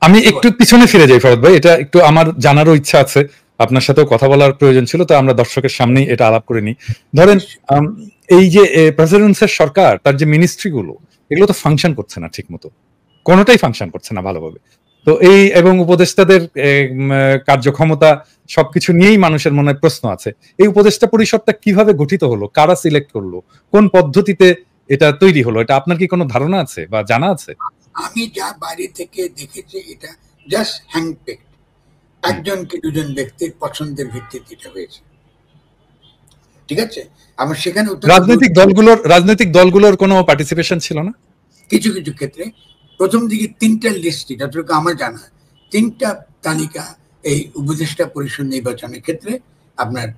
আমি একটু পিছনে ফিরে যাই ফরদ ভাই, এটা একটু আমার জানারও ইচ্ছা আছে, আপনার সাথেও কথা বলার প্রয়োজন ছিল, তো আমরা দর্শকের সামনেই এটা আলাপ করে নিই। ধরেন এই যে প্রেসিডেন্সের সরকার, তার যে মিনিস্ট্রি গুলো, এগুলো তো ফাংশন করছে না ঠিক মতো, কোনোটাই ফাংশন করছে না ভালোভাবে। তো এই এবং উপদেষ্টাদের কার্যক্ষমতা সবকিছু নিয়েই মানুষের মনে প্রশ্ন আছে। এই উপদেষ্টা পরিষদটা কিভাবে গঠিত হলো, কারা সিলেক্ট করলো, কোন পদ্ধতিতে এটা তৈরি হলো, এটা আপনার কি কোনো ধারণা আছে বা জানা আছে? আমি যা বাইরে থেকে দেখেছি, এটা জাস্ট হ্যান্ডপিক, একজন কি দুজন ব্যক্তির পছন্দের ভিত্তিতে এটা হয়েছে, ঠিক আছে। আমার সেখানে রাজনৈতিক দলগুলোর কোনো পার্টিসিপেশন ছিল না। কিছু কিছু ক্ষেত্রে প্রথম দিকে 3টা লিস্টে, যতটুকু আমার জানা, 3টা তালিকা এই উপদেষ্টা পরিষদ নির্বাচনের ক্ষেত্রে আপনার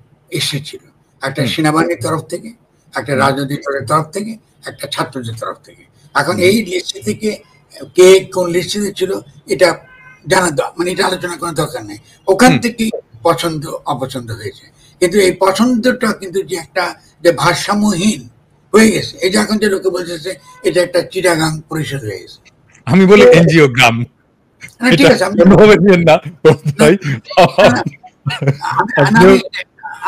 এসেছিল। একটা সেনাবাহিনীর তরফ থেকে, একটা রাজনৈতিক দলের তরফ থেকে, একটা ছাত্রদের তরফ থেকে। এখন এই লিস্ট থেকে কে কোন লিস্টে ছিল এটা জানা, মানে এটা আলোচনা করার দরকার নেই। ওখান থেকে পছন্দ অপছন্দ হয়েছে, কিন্তু এই পছন্দটা কিন্তু যে একটা যে ভারসাম্যহীন হয়ে গেছে, এই যে এখন যে লোকে বলতেছে এটা একটা চিটাগাং পরিষদ হয়ে গেছে, আমি বলি এনজিও গ্রাম। ঠিক আছে,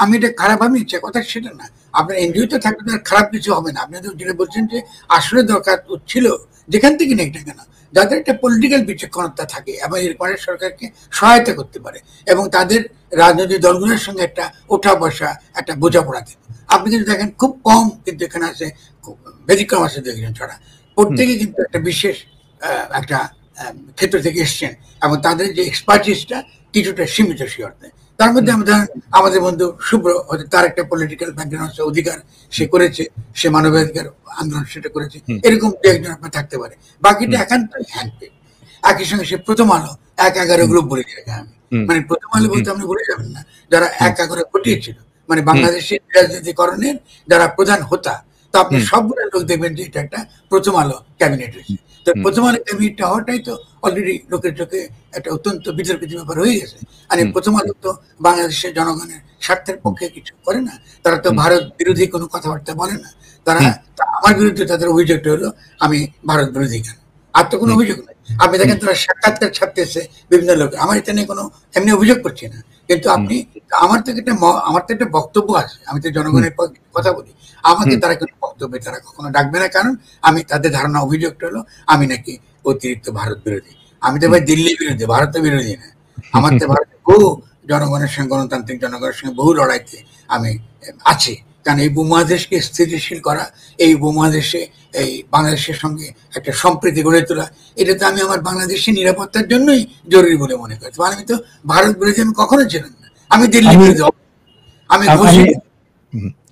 আমি এটা খারাপ আমি ইচ্ছা কথা সেটা না, আপনার এনজিওতে থাকলে তার খারাপ কিছু হবে না। আপনি তো যেটা বলছেন যে আসলে দরকার ছিল যেখান থেকে নেই না কেন, যাদের একটা পলিটিক্যাল বিচক্ষণতা থাকে এবং এরপরে সরকারকে সহায়তা করতে পারে এবং তাদের রাজনৈতিক দলগুলোর সঙ্গে একটা ওঠা বসা, একটা বোঝাপড়া থাকে। আপনি কিন্তু দেখেন খুব কম কিন্তু এখানে আছে, ব্যতিক্রম আছে 2-1 ছাড়া, প্রত্যেকে কিন্তু একটা বিশেষ একটা ক্ষেত্র থেকে এসছেন এবং তাদের যে এক্সপার্টিসটা কিছুটা সীমিত সে অর্থে। তার মধ্যে আমাদের বন্ধু শুভ্র, হয়তো তার একটা পলিটিক্যাল ব্যাকগ্রাউন্ড, অধিকার সে করেছে, সে মানবাধিকার আন্দোলন সেটা করেছে, এরকম 2-1 জন আপনার থাকতে পারে, বাকিটা একান্তই হ্যান্ডপিক। একই সঙ্গে সে প্রথম আলো 1-11 গ্রুপ বলে দিয়েছে আমি, মানে প্রথম আলো বলতে আপনি বলে যাবেন না, যারা 1-11 ঘটিয়েছিল, মানে বাংলাদেশের রাজনীতিকরণের যারা প্রধান হোতা, তো আপনি সবগুলো লোক দেখবেন যে এটা একটা প্রথম আলো ক্যাবিনেট হয়েছে। তো প্রথম আলো ক্যাবিনেটটা হওয়াটাই তো অলরেডি লোকের চোখে একটা অত্যন্ত বিতর্কিত ব্যাপার হয়ে গেছে। আর এই প্রথম আলো তো বাংলাদেশের জনগণের স্বার্থের পক্ষে কিছু করে না, তারা তো ভারত বিরোধী কোনো কথাবার্তা বলে না। তারা, আমার বিরুদ্ধে তাদের অভিযোগটা হলো আমি ভারত বিরোধী কেন, আর তো কোনো অভিযোগ নেই। আপনি দেখেন তারা সাক্ষাৎকার ছাপতেছে বিভিন্ন লোক, আমার এটা নিয়ে কোনো এমনি অভিযোগ করছি না, কিন্তু আপনি আমার তো একটা বক্তব্য আছে, আমি তো জনগণের কথা বলি, আমাকে তারা কোনো বক্তব্যে তারা কখনো ডাকবে না, কারণ আমি তাদের ধারণা অভিযোগটা হলো আমি নাকি অতিরিক্ত ভারত বিরোধী। আমি তো ভাই দিল্লি বিরোধী, ভারত বিরোধী না। আমার তো ভারতের বহু জনগণের সঙ্গে, গণতান্ত্রিক জনগণের সঙ্গে বহু লড়াইতে আমি আছি, কারণ এই উপমহাদেশকে স্থিতিশীল করা, এই উপমহাদেশে এই বাংলাদেশের সঙ্গে একটা সম্প্রীতি গড়ে তোলা, এটা তো আমি আমার বাংলাদেশের নিরাপত্তার জন্যই জরুরি বলে মনে করি। আমি তো ভারত বিরোধী আমি কখনো ছিলাম না, আমি দিল্লি বিরোধী, আমি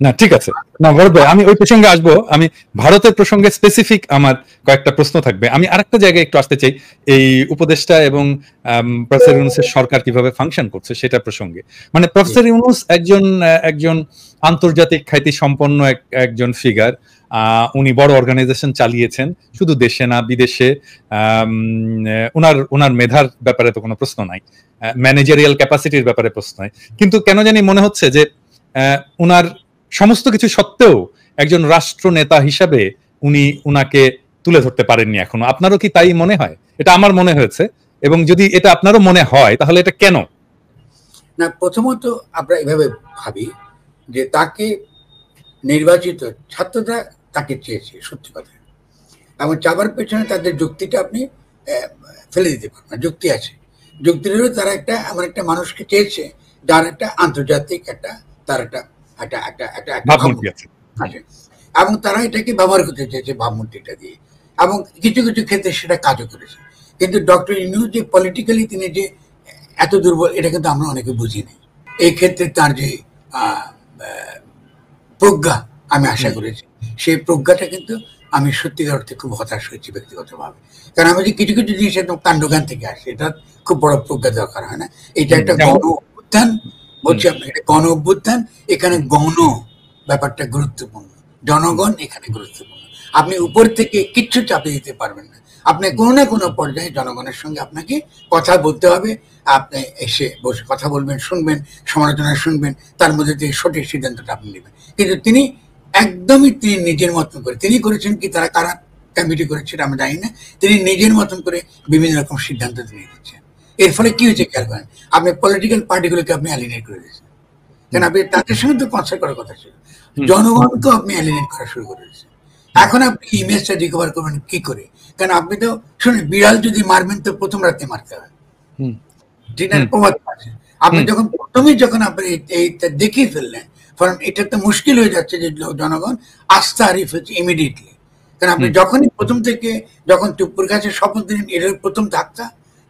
না ঠিক আছে, না ভরত ভাই, আমি ওই প্রসঙ্গে আসবো। আমি ভারতের প্রসঙ্গে স্পেসিফিক আমার কয়েকটা প্রশ্ন থাকবে। আমি আরেকটা জায়গায় একটু আসতে চাই, এই উপদেষ্টা এবং প্রফেসর ইউনূসের সরকার কিভাবে ফাংশন করছে সেটা প্রসঙ্গে। মানে প্রফেসর ইউনূস একজন আন্তর্জাতিক খ্যাতি সম্পন্ন একজন ফিগার। উনি বড় অর্গানাইজেশন চালিয়েছেন, শুধু দেশে না বিদেশে। ওনার মেধার ব্যাপারে তো কোনো প্রশ্ন নাই, ম্যানেজারিয়াল ক্যাপাসিটির ব্যাপারে প্রশ্ন নাই, কিন্তু কেন জানি মনে হচ্ছে যে উনার সমস্ত কিছু সত্ত্বেও একজন রাষ্ট্র নেতা হিসাবে উনাকে তুলে ধরতে পারেননি এখনো। আপনারও কি তাই মনে হয়? এটা আমার মনে হয়েছে, এবং যদি এটা আপনারও মনে হয় তাহলে এটা কেন? না, প্রথমত আমরা এভাবে ভাবি যে তাকে নির্বাচিত ছাত্ররা তাকে চেয়েছে, সত্যি কথা, এবং চাবার পেছনে তাদের যুক্তিটা আপনি ফেলে দিতে পারবেন, যুক্তি আছে। যুক্তির হলো তারা এমন একটা মানুষকে চেয়েছে যার একটা আন্তর্জাতিক তার একটা ভাবমূর্তি আছে, এবং তারা এটাকে ব্যবহার করতে চেয়েছে ভাবমূর্তিটা দিয়ে, এবং কিছু কিছু ক্ষেত্রে সেটা কাজও করেছে। কিন্তু ডক্টর ইউনূস যে পলিটিক্যালি তিনি যে এত দুর্বল, এটা কিন্তু আমরা অনেকে বুঝি নাই। এই ক্ষেত্রে তার যে প্রজ্ঞা আমি আশা করেছি, সেই প্রজ্ঞাটা কিন্তু আমি সত্যিকার অর্থে খুব হতাশ হয়েছি ব্যক্তিগতভাবে, কারণ আমি যে কিছু কিছু জিনিস একদম কাণ্ডজ্ঞান থেকে আসে, এটা খুব বড় প্রজ্ঞা দরকার হয় না। এটা একটা গণ অভ্যুত্থান, বলছি আপনার, এটা গণ অভ্যুত্থান, এখানে গণ ব্যাপারটা গুরুত্বপূর্ণ, জনগণ এখানে গুরুত্বপূর্ণ। আপনি উপর থেকে কিচ্ছু চাপিয়ে দিতে পারবেন না, আপনি কোনো না কোনো পর্যায়ে জনগণের সঙ্গে আপনাকে কথা বলতে হবে। আপনি এসে বসে কথা বলবেন, শুনবেন, সমালোচনা শুনবেন, তার মধ্যে থেকে সঠিক সিদ্ধান্তটা আপনি নেবেন। কিন্তু তিনি একদমই তিনি নিজের মতন করে তিনি করেছেন কি, তারা কারা কমিটি করেছে আমরা জানি না, তিনি নিজের মতন করে বিভিন্ন রকম সিদ্ধান্ত নিয়ে দিচ্ছেন। এর ফলে কি হয়েছে খেয়াল করেন, আপনি পলিটিক্যাল পার্টিগুলোকে আপনি অ্যালিনেট করে দিয়েছেন, কারণ আপনি তাদের সঙ্গে তো কনসাল্ট করার কথা ছিল, জনগণকেও আপনি অ্যালিনেট করা শুরু করে দিয়েছেন। এখন আপনি ইমেজটা রিকভার করবেন কি করে? কারণ আপনি তো শুনে বিড়াল যদি মারবেন তো প্রথম রাতে মারতে হয়, ঠিক না? প্রবাদ আছে। আপনি যখন প্রথমেই যখন আপনি এইটা দেখিয়ে ফেললেন, কারণ এটা তো মুশকিল হয়ে যাচ্ছে যে জনগণ আস্থা হারিয়ে ফেলছে ইমিডিয়েটলি। কারণ আপনি যখনই প্রথম থেকে যখন টুপ্পুর কাছে শপথ দিলেন, এটার প্রথম ধাক্কা,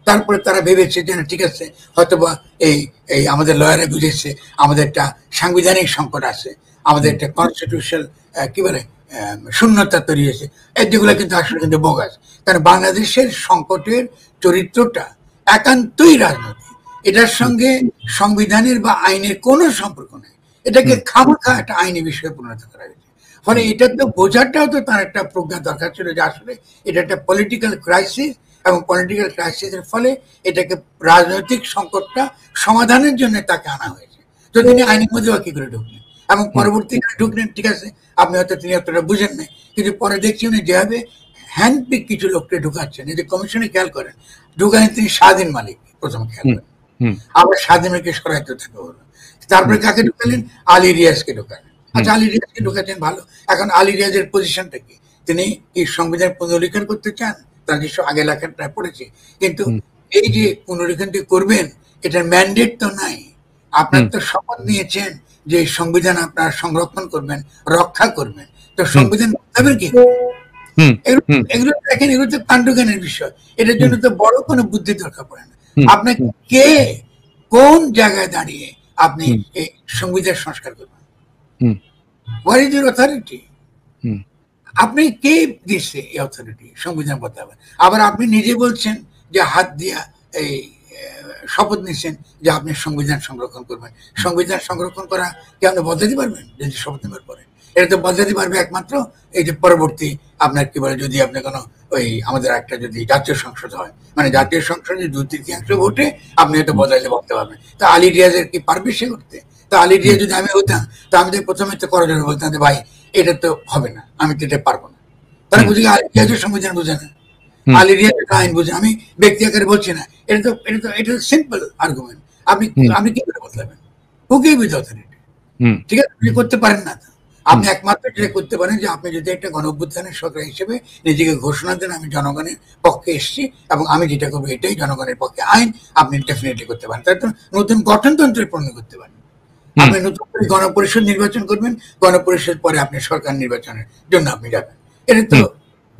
তারপরে তারা ভেবেছে যে না ঠিক আছে, হয়তোবা এই এই আমাদের লয়ারে বুঝেছে আমাদের একটা সাংবিধানিক সংকট আছে, আমাদের একটা কনস্টিটিউশনাল কি বলে শূন্যতা তৈরি হয়েছে, যেগুলো কিন্তু আসলে কিন্তু বোগাস। কারণ বাংলাদেশের সংকটের চরিত্রটা একান্তই রাজনৈতিক, এটার সঙ্গে সংবিধানের বা আইনের কোনো সম্পর্ক নেই, এটাকে খামাখা একটা আইনি বিষয়ে পরিণত করা হয়েছে। ফলে এটা তো বোঝাটাও তো তার একটা প্রজ্ঞা দরকার ছিল যে আসলে এটা একটা পলিটিক্যাল ক্রাইসিস, এবং পলিটিক্যাল ক্রাইসিসের ফলে এটাকে রাজনৈতিক সংকটটা সমাধানের জন্য তাকে আনা হয়েছে। তো তিনি আইনের মধ্যে কি করে ঢুকলেন, এবং পরবর্তীকালে ঢুকলেন, ঠিক আছে, আপনি হয়তো তিনি অতটা বুঝেন নাই, কিন্তু পরে দেখছি উনি যেভাবে হ্যান্ডপিক কিছু লোককে ঢুকাচ্ছেন, এই যে কমিশনে খেয়াল করেন, ঢুকালেন তিনি স্বাধীন মালিক প্রথম খেয়াল করেন, আবার স্বাধীনকে সরাইতে থাকে হলো, তারপরে কাকে ঢুকালেন? আলী রিয়াজকে ঢুকালেন। আচ্ছা, আলী রিয়াজকে ঢুকাচ্ছেন ভালো, এখন আলী রিয়াজের পজিশনটা কি? তিনি কি সংবিধান পুনরীক্ষণ করতে চান? তার যেসব আগে লেখাটা পড়েছে, কিন্তু এই যে পুনরীক্ষণটি করবেন এটার ম্যান্ডেট তো নাই। আপনার তো শপথ নিয়েছেন যে সংবিধান আপনারা সংরক্ষণ করবেন, রক্ষা করবেন, তো সংবিধান বদলাবেন কি? এগুলো দেখেন, এগুলো তো কাণ্ডজ্ঞানের বিষয়, এটার জন্য তো বড় কোনো বুদ্ধি দরকার পড়ে না। আপনাকে কে কোন জায়গায় দাঁড়িয়ে আপনি এই সংবিধান সংস্কার করবেন? What is your authority? আপনি কে দিচ্ছে এই অথরিটি সংবিধান বদলাবেন? আবার আপনি নিজে বলছেন যে হাত দিয়া এই শপথ নিচ্ছেন যে আপনি সংবিধান সংরক্ষণ করবেন। সংবিধান সংরক্ষণ করা কি আপনি বদলাতে পারবেন যদি শপথ নেবার পরে? এটা তো বদলাতে পারবে একমাত্র এই যে পরবর্তী আপনার কি বলে, যদি আপনি কোনো ওই আমাদের একটা যদি জাতীয় সংসদ হয়, মানে জাতীয় সংসদে 2/3 ভোটে আপনি হয়তো বদলাইতে বলতে পারবেন। তা আলী রিয়াজের কি পারবে সে করতে? তা আলী রিয়াজ যদি আমি হতাম, তা আমি প্রথমে তো করার জন্য বলতাম যে ভাই এটা তো হবে না, আমি তো এটা পারবো না। তারা বুঝি আলী রিয়াজের সংবিধান বোঝে না, আলী রিয়াজের আইন বুঝে। আমি ব্যক্তি আকারে বলছি না, এটা তো সিম্পল আর্গুমেন্ট। আপনি কি করে বদলাবেন? Who gave you the authority? ঠিক আছে, আপনি করতে পারেন না। আপনি একমাত্র যেটা করতে পারেন যে আপনি যদি একটা গণ অভ্যুত্থানের সরকার হিসেবে নিজেকে ঘোষণা দেন আমি জনগণের পক্ষে এসেছি এবং আমি যেটা করবো এটাই জনগণের পক্ষে আইন, আপনি ডেফিনেটলি করতে পারেন। তাই তো নতুন গঠনতন্ত্রের পূর্ণ করতে পারেন। আপনি নতুন করে গণপরিষদ নির্বাচন করবেন, গণপরিষদ পরে আপনি সরকার নির্বাচনের জন্য আপনি যাবেন, এটা তো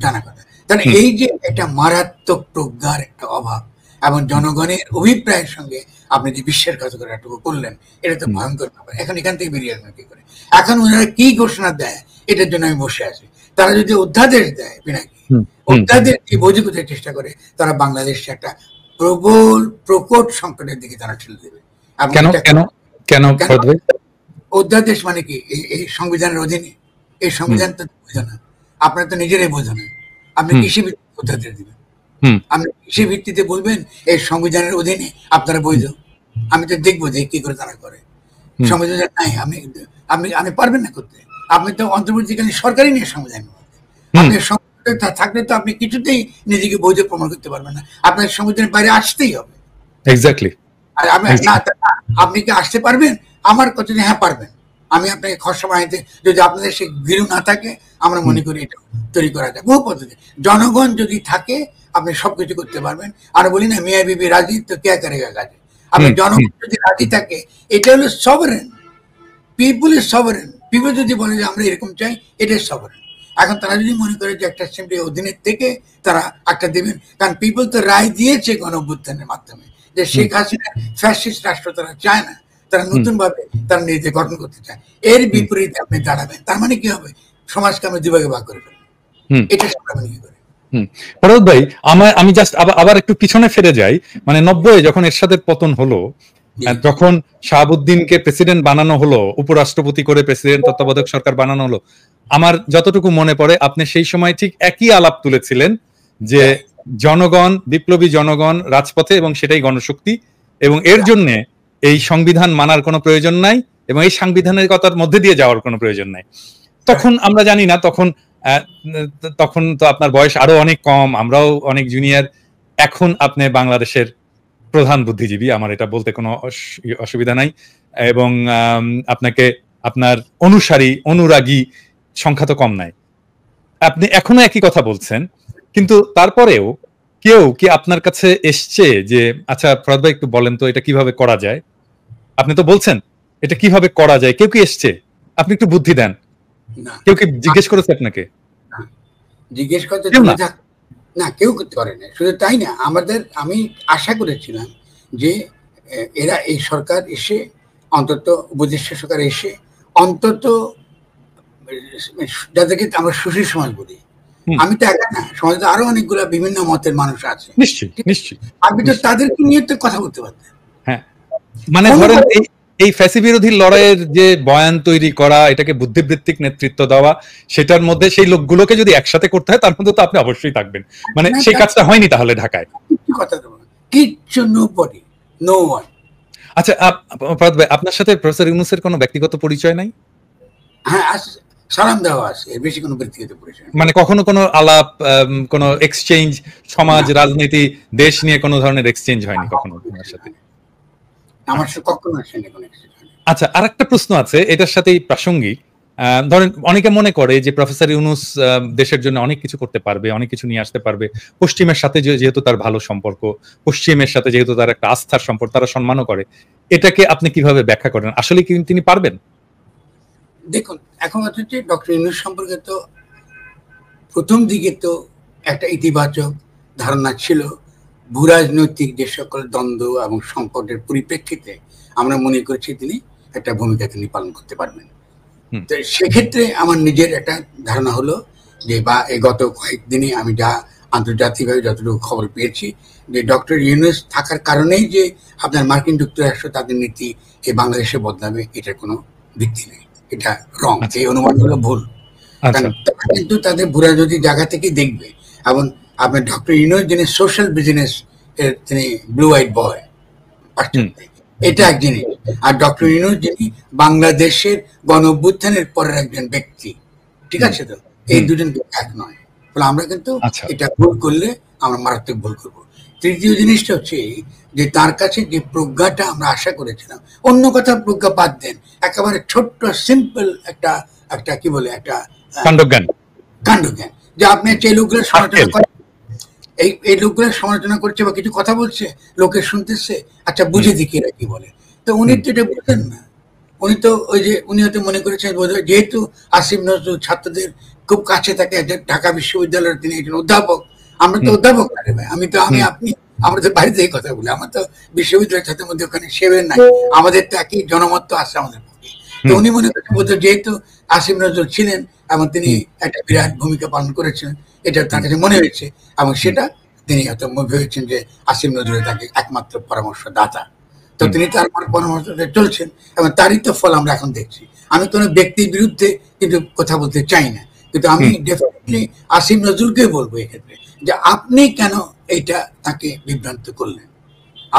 জানা কথা। তাহলে এই যে একটা মারাত্মক প্রজ্ঞার একটা অভাব এবং জনগণের অভিপ্রায়ের সঙ্গে আপনি যে বিশ্বাসঘাতকতাটুকু করলেন, এটা তো ভয়ঙ্কর ব্যাপার। এখন এখান থেকে বেরিয়ে আসবেন কি করে? এখন ওনারা কি ঘোষণা দেয় এটার জন্য আমি বসে আছি। তারা যদি অধ্যাদেশ দেয়, পিনাকি অধ্যাদেশ দিয়ে বোঝে করতে চেষ্টা করে, তারা বাংলাদেশে একটা প্রবল প্রকট সংকটের দিকে তারা ঠেলে দেবে। কেন অধ্যাদেশ মানে কি? এই সংবিধানের অধীনে, এই সংবিধান তো বোঝে না, আপনার তো নিজেরাই বোঝে না, আপনি কৃষি ভিত্তিতে অধ্যাদেশ দিবেন? আপনি কৃষি ভিত্তিতে বলবেন এই সংবিধানের অধীনে আপনারা বৈধ? আমি তো দেখবো যে কি করে তারা করে। সংবিধান নাই, আপনি পারবেন না করতে। আপনি তো অন্তর্বর্তীকালীন সরকারই নিয়ে সংবিধান, আপনি সংবিধান থাকলে তো আপনি কিছুতেই নিজেকে বৈধ প্রমাণ করতে পারবেন না, আপনার সংবিধানের বাইরে আসতেই হবে। এক্স্যাক্টলি। আর আপনি কি আসতে পারবেন? আমার কথা যে হ্যাঁ পারবেন, আমি আপনাকে খসড়া বানাইতে, যদি আপনাদের সে গিরু না থাকে আমরা মনে করি এটা তৈরি করা যায় বহু পদ্ধতি। জনগণ যদি থাকে আপনি সবকিছু করতে পারবেন। আর বলি না মিয়া বিবি রাজি তো কে করেগা কাজে। আপনি জনগণ যদি রাজি থাকে, এটা হলো sovereign, people is sovereign. People যদি বলে যে আমরা এরকম চাই, এটাই সভারেন। এখন তারা যদি মনে করে যে একটা অ্যাসেম্বলি অধীনের থেকে তারা একটা দেবেন, কারণ পিপল তো রায় দিয়েছে গণ অভ্যুত্থানের মাধ্যমে যে শেখ হাসিনা ফ্যাসিস্ট রাষ্ট্র তারা চায় না, তারা নতুন ভাবে তারা নিজে গঠন করতে চায়। এর বিপরীতে আপনি দাঁড়াবেন, তার মানে কি হবে? সমাজকে আমরা দুভাগে ভাগ করে ফেলবো। এটা সামনে কি করে? ফরহাদ ভাই, আমি জাস্ট আবার একটু পিছনে ফিরে যাই। মানে 90-এ যখন এরশাদের পতন হলো, যখন শাহাবুদ্দিনকে প্রেসিডেন্ট বানানো হলো, উপরাষ্ট্রপতি করে প্রেসিডেন্ট তত্ত্বাবধায়ক সরকার বানানো হলো, আমার যতটুকু মনে পড়ে আপনি সেই সময় ঠিক একই আলাপ তুলেছিলেন যে জনগণ, বিপ্লবী জনগণ রাজপথে এবং সেটাই গণশক্তি, এবং এর জন্য এই সংবিধান মানার কোনো প্রয়োজন নাই এবং এই সাংবিধানিকতার মধ্যে দিয়ে যাওয়ার কোনো প্রয়োজন নাই। তখন আমরা জানি না তখন তখন তো আপনার বয়স আরো অনেক কম, আমরাও অনেক জুনিয়র। এখন আপনি বাংলাদেশের প্রধান বুদ্ধিজীবী, আমার এটা বলতে কোনো অসুবিধা নাই। এবং আপনাকে আপনার অনুসারী অনুরাগী সংখ্যা তো কম নাই, আপনি এখনো একই কথা বলছেন। কিন্তু তারপরেও কেউ কি আপনার কাছে এসছে যে আচ্ছা ফরাদ ভাই একটু বলেন তো এটা কিভাবে করা যায়? আপনি তো বলছেন এটা কিভাবে করা যায়, কেউ কি এসছে? আপনি একটু বুদ্ধি দেন। কেউ কি জিজ্ঞেস করেছে আপনাকে? জিজ্ঞেস করতে না, কেউ করতে পারে না। শুধু তাই না, আমি আশা করেছিলাম যে এরা এই সরকার এসে অন্তত উপদেষ্টা সরকার এসে অন্তত যাদেরকে আমরা সুশীল সমাজ বলি, আমি তো একা না, সমাজে আরো অনেকগুলো বিভিন্ন মতের মানুষ আছে, নিশ্চয়ই আপনি তো তাদেরকে নিয়ে তো কথা বলতে পারতেন। হ্যাঁ, মানে ধরেন এই ফ্যাসি বিরোধী লড়াইয়ের যে বয়ান তৈরি করা, এটাকে বুদ্ধিবৃত্তিক নেতৃত্ব দেওয়া, সেটার মধ্যে সেই লোকগুলোকে যদি একসাথে করতে হয় তার মধ্যে তো আপনি অবশ্যই থাকবেন। মানে সেই কাজটা হয়নি তাহলে ঢাকায়? কিচ্ছু, নো ওয়ান। আচ্ছা ফরাদ ভাই, আপনার সাথে প্রফেসর ইউনূসের কোনো ব্যক্তিগত পরিচয় নাই? হ্যাঁ, সালাম দেওয়া আছে, এর বেশি কোনো ব্যক্তিগত পরিচয়। মানে কখনো কোনো আলাপ, কোনো এক্সচেঞ্জ, সমাজ রাজনীতি দেশ নিয়ে কোনো ধরনের এক্সচেঞ্জ হয়নি কখনো আপনার সাথে? আমার সাথে কখনো আসেনি কোনো এক্সচেঞ্জ। আচ্ছা, আরেকটা প্রশ্ন আছে এটার সাথেই প্রাসঙ্গিক। ধরেন অনেকে মনে করে যে প্রফেসর ইউনূস দেশের জন্য অনেক কিছু করতে পারবে, অনেক কিছু নিয়ে আসতে পারবে, পশ্চিমের সাথে যেহেতু তার ভালো সম্পর্ক, পশ্চিমের সাথে যেহেতু তার একটা আস্থার সম্পর্ক, তারা সম্মানও করে। এটাকে আপনি কিভাবে ব্যাখ্যা করেন? আসলে কি তিনি পারবেন? দেখুন, এখন হচ্ছে ডক্টর ইউনূস সম্পর্কে তো প্রথম দিকে তো একটা ইতিবাচক ধারণা ছিল। ভূরাজনৈতিক যে সকল দ্বন্দ্ব এবং সংকটের পরিপ্রেক্ষিতে আমরা মনে করছি তিনি একটা ভূমিকা তিনি পালন করতে পারবেন। তো সেক্ষেত্রে আমার নিজের একটা ধারণা হলো যে, বা এই গত কয়েকদিনে আমি যা আন্তর্জাতিকভাবে যতটুকু খবর পেয়েছি, যে ডক্টর ইউনূস থাকার কারণেই যে আপনার মার্কিন যুক্তরাষ্ট্র তাদের নীতি এই বাংলাদেশে বদলাবে, এটার কোনো ভিত্তি নেই। এটা রং, এই অনুমানগুলো ভুল। কিন্তু তাদের ভূরাজনৈতিক জায়গা থেকে দেখবে। এবং আপনার ডক্টর ইউনূস যিনি সোশ্যাল বিজনেস এর তিনি ব্লু হোয়াইট বয়, এটা এক জিনিস। আর ডক্টর ইউনূস যিনি বাংলাদেশের গণ অভ্যুত্থানের পরের একজন ব্যক্তি, ঠিক আছে? তো এই দুজন এক নয়। ফলে আমরা কিন্তু এটা ভুল করলে আমরা মারাত্মক ভুল করবো। তৃতীয় জিনিসটা হচ্ছে যে তার কাছে যে প্রজ্ঞাটা আমরা আশা করেছিলাম, অন্য কথা প্রজ্ঞা বাদ দেন, একেবারে ছোট্ট সিম্পল একটা কি বলে একটা কাণ্ডজ্ঞান, যে আপনি এই লোকগুলো সমালোচনা করেন, এই লোকগুলো সমালোচনা করছে বা কিছু কথা বলছে, লোকে শুনতেছে, আচ্ছা বুঝে দিকে এরা কি বলে। তো উনি তো এটা বুঝলেন না। উনি হয়তো মনে করেছেন বোধহয় যেহেতু আসিফ নজরুল ছাত্রদের খুব কাছে থাকে, ঢাকা বিশ্ববিদ্যালয়ের তিনি একজন অধ্যাপক, আমরা তো অধ্যাপক না রে ভাই, আপনি আমরা তো বাইরে থেকে কথা বলি, আমরা তো বিশ্ববিদ্যালয়ের ছাত্রের মধ্যে ওখানে সেবেন নাই, আমাদের তো একই জনমত তো আছে আমাদের পক্ষে। তো উনি মনে করছেন বোধহয় যেহেতু আসিফ নজরুল ছিলেন এবং তিনি একটা বিরাট ভূমিকা পালন করেছিলেন, এটা তার কাছে মনে হয়েছে, এবং সেটা তিনি হয়তো ভেবেছেন যে আসিফ নজরুল তাকে একমাত্র পরামর্শদাতা। তো তিনি তার পরামর্শে চলছেন এবং তারই তো ফল আমরা এখন দেখছি। আমি কোনো ব্যক্তির বিরুদ্ধে কিন্তু কথা বলতে চাই না, কিন্তু আমি ডেফিনেটলি আসিফ নজরুলকে বলবো এক্ষেত্রে যে আপনি কেন এইটা তাকে বিভ্রান্ত করলেন?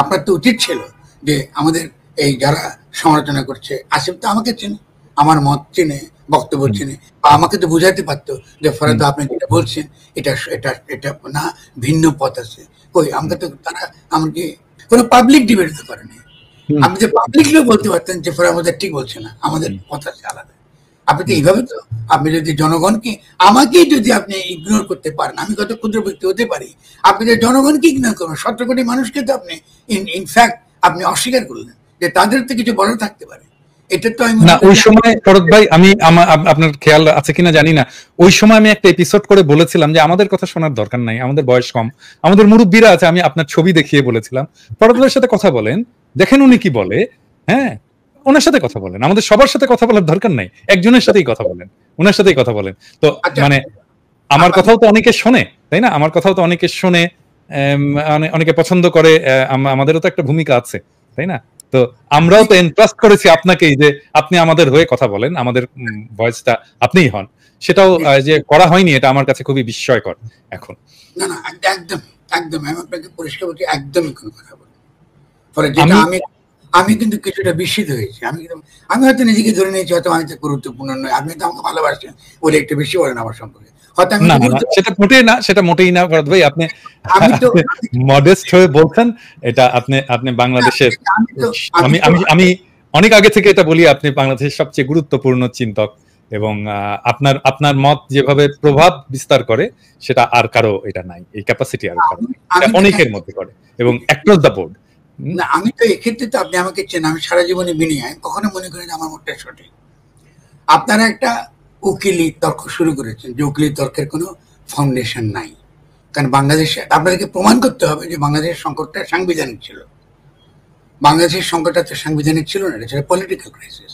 আপনার তো উচিত ছিল যে আমাদের এই যারা সমালোচনা করছে, আসিফ তো আমাকে চেনে, আমার মত চেনে, বক্তব্য চেনে, বা আমাকে তো বুঝাইতে পারতো যে ফরাদ আপনি যেটা বলছেন এটা এটা এটা না, ভিন্ন পথ আছে। কই, আমাকে তো তারা আমাকে কোনো পাবলিক ডিবেট তো করেনি। আপনি যে পাবলিকলি বলতে পারতেন যে ফরাদ আমাদের ঠিক বলছে না, আমাদের পথ আছে আলাদা। আপনি তো এইভাবে তো, আপনি যদি জনগণকে, আমাকেই যদি আপনি ইগনোর করতে পারেন, আমি কত ক্ষুদ্র ব্যক্তি হতে পারি, আপনি যে জনগণকে ইগনোর করবেন, 17 কোটি মানুষকে তো আপনি ইনফ্যাক্ট আপনি অস্বীকার করলেন যে তাদের তো কিছু বলার থাকতে পারে। এটা তো আমি না, ওই সময় ফরদ ভাই, আমি আপনার খেয়াল আছে কিনা জানি না, ওই সময় আমি একটা এপিসোড করে বলেছিলাম যে আমাদের কথা শোনার দরকার নাই, আমাদের বয়স কম, আমাদের মুরব্বীরা আছে, আমি আপনার ছবি দেখিয়ে বলেছিলাম ফরদ ভাইয়ের সাথে কথা বলেন, দেখেন উনি কি বলে। হ্যাঁ, ওনার সাথে কথা বলেন, আমাদের সবার সাথে কথা বলার দরকার নাই, একজনের সাথেই কথা বলেন, ওনার সাথেই কথা বলেন। তো মানে আমার কথাও তো অনেকে শোনে, তাই না? আমার কথাও তো অনেকে শোনে, অনেকে পছন্দ করে, আমাদেরও তো একটা ভূমিকা আছে, তাই না? তো আমরাও তো এন্ট্রাস্ট করেছি আপনাকেই যে আপনি আমাদের হয়ে কথা বলেন, আমাদের ভয়েসটা আপনিই হন। সেটাও যে করা হয়নি, এটা আমার কাছে খুবই বিস্ময়কর এখন। না না, একদম একদম আমি আপনাকে পরিষ্কার বলছি, একদমই কোনো কথা বলি। ফলে যেটা আমি কিন্তু কিছুটা বিস্মিত হয়েছি। আমি হয়তো নিজেকে ধরে নিয়েছি, হয়তো আমি তো গুরুত্বপূর্ণ নয়, আপনি তো আমাকে ভালোবাসেন বলে একটু বেশি বলেন আমার সম্পর্কে, হয়তো আমি না না, সেটা মোটেই না ফরহাদ ভাই, আপনি আমি তো মডেস্ট হয়ে বলছেন। এটা আপনি আপনি বাংলাদেশের, আমি তো আমি আমি আমি অনেক আগে থেকে এটা বলি, আপনি বাংলাদেশের সবচেয়ে গুরুত্বপূর্ণ চিন্তক, এবং আপনার আপনার মত যেভাবে প্রভাব বিস্তার করে সেটা আর কারো এটা নাই, এই ক্যাপাসিটি আর কারো নাই, এটা অনেকের মধ্যে করে এবং অ্যাক্রস দ্য বোর্ড। না, আমি তো এক্ষেত্রে তো আপনি আমাকে চেন, আমি সারা জীবনে বিনি, আমি কখনো মনে করি যে আমার মতটা সঠিক। আপনারা একটা উকিলি তর্ক শুরু করেছেন, যে উকিলি তর্কের কোনো ফাউন্ডেশন নাই, কারণ বাংলাদেশে আপনাদেরকে প্রমাণ করতে হবে যে বাংলাদেশের সংকটটা সাংবিধানিক ছিল। বাংলাদেশের সংকটটা তো সাংবিধানিক ছিল না, এটা ছিল পলিটিক্যাল ক্রাইসিস।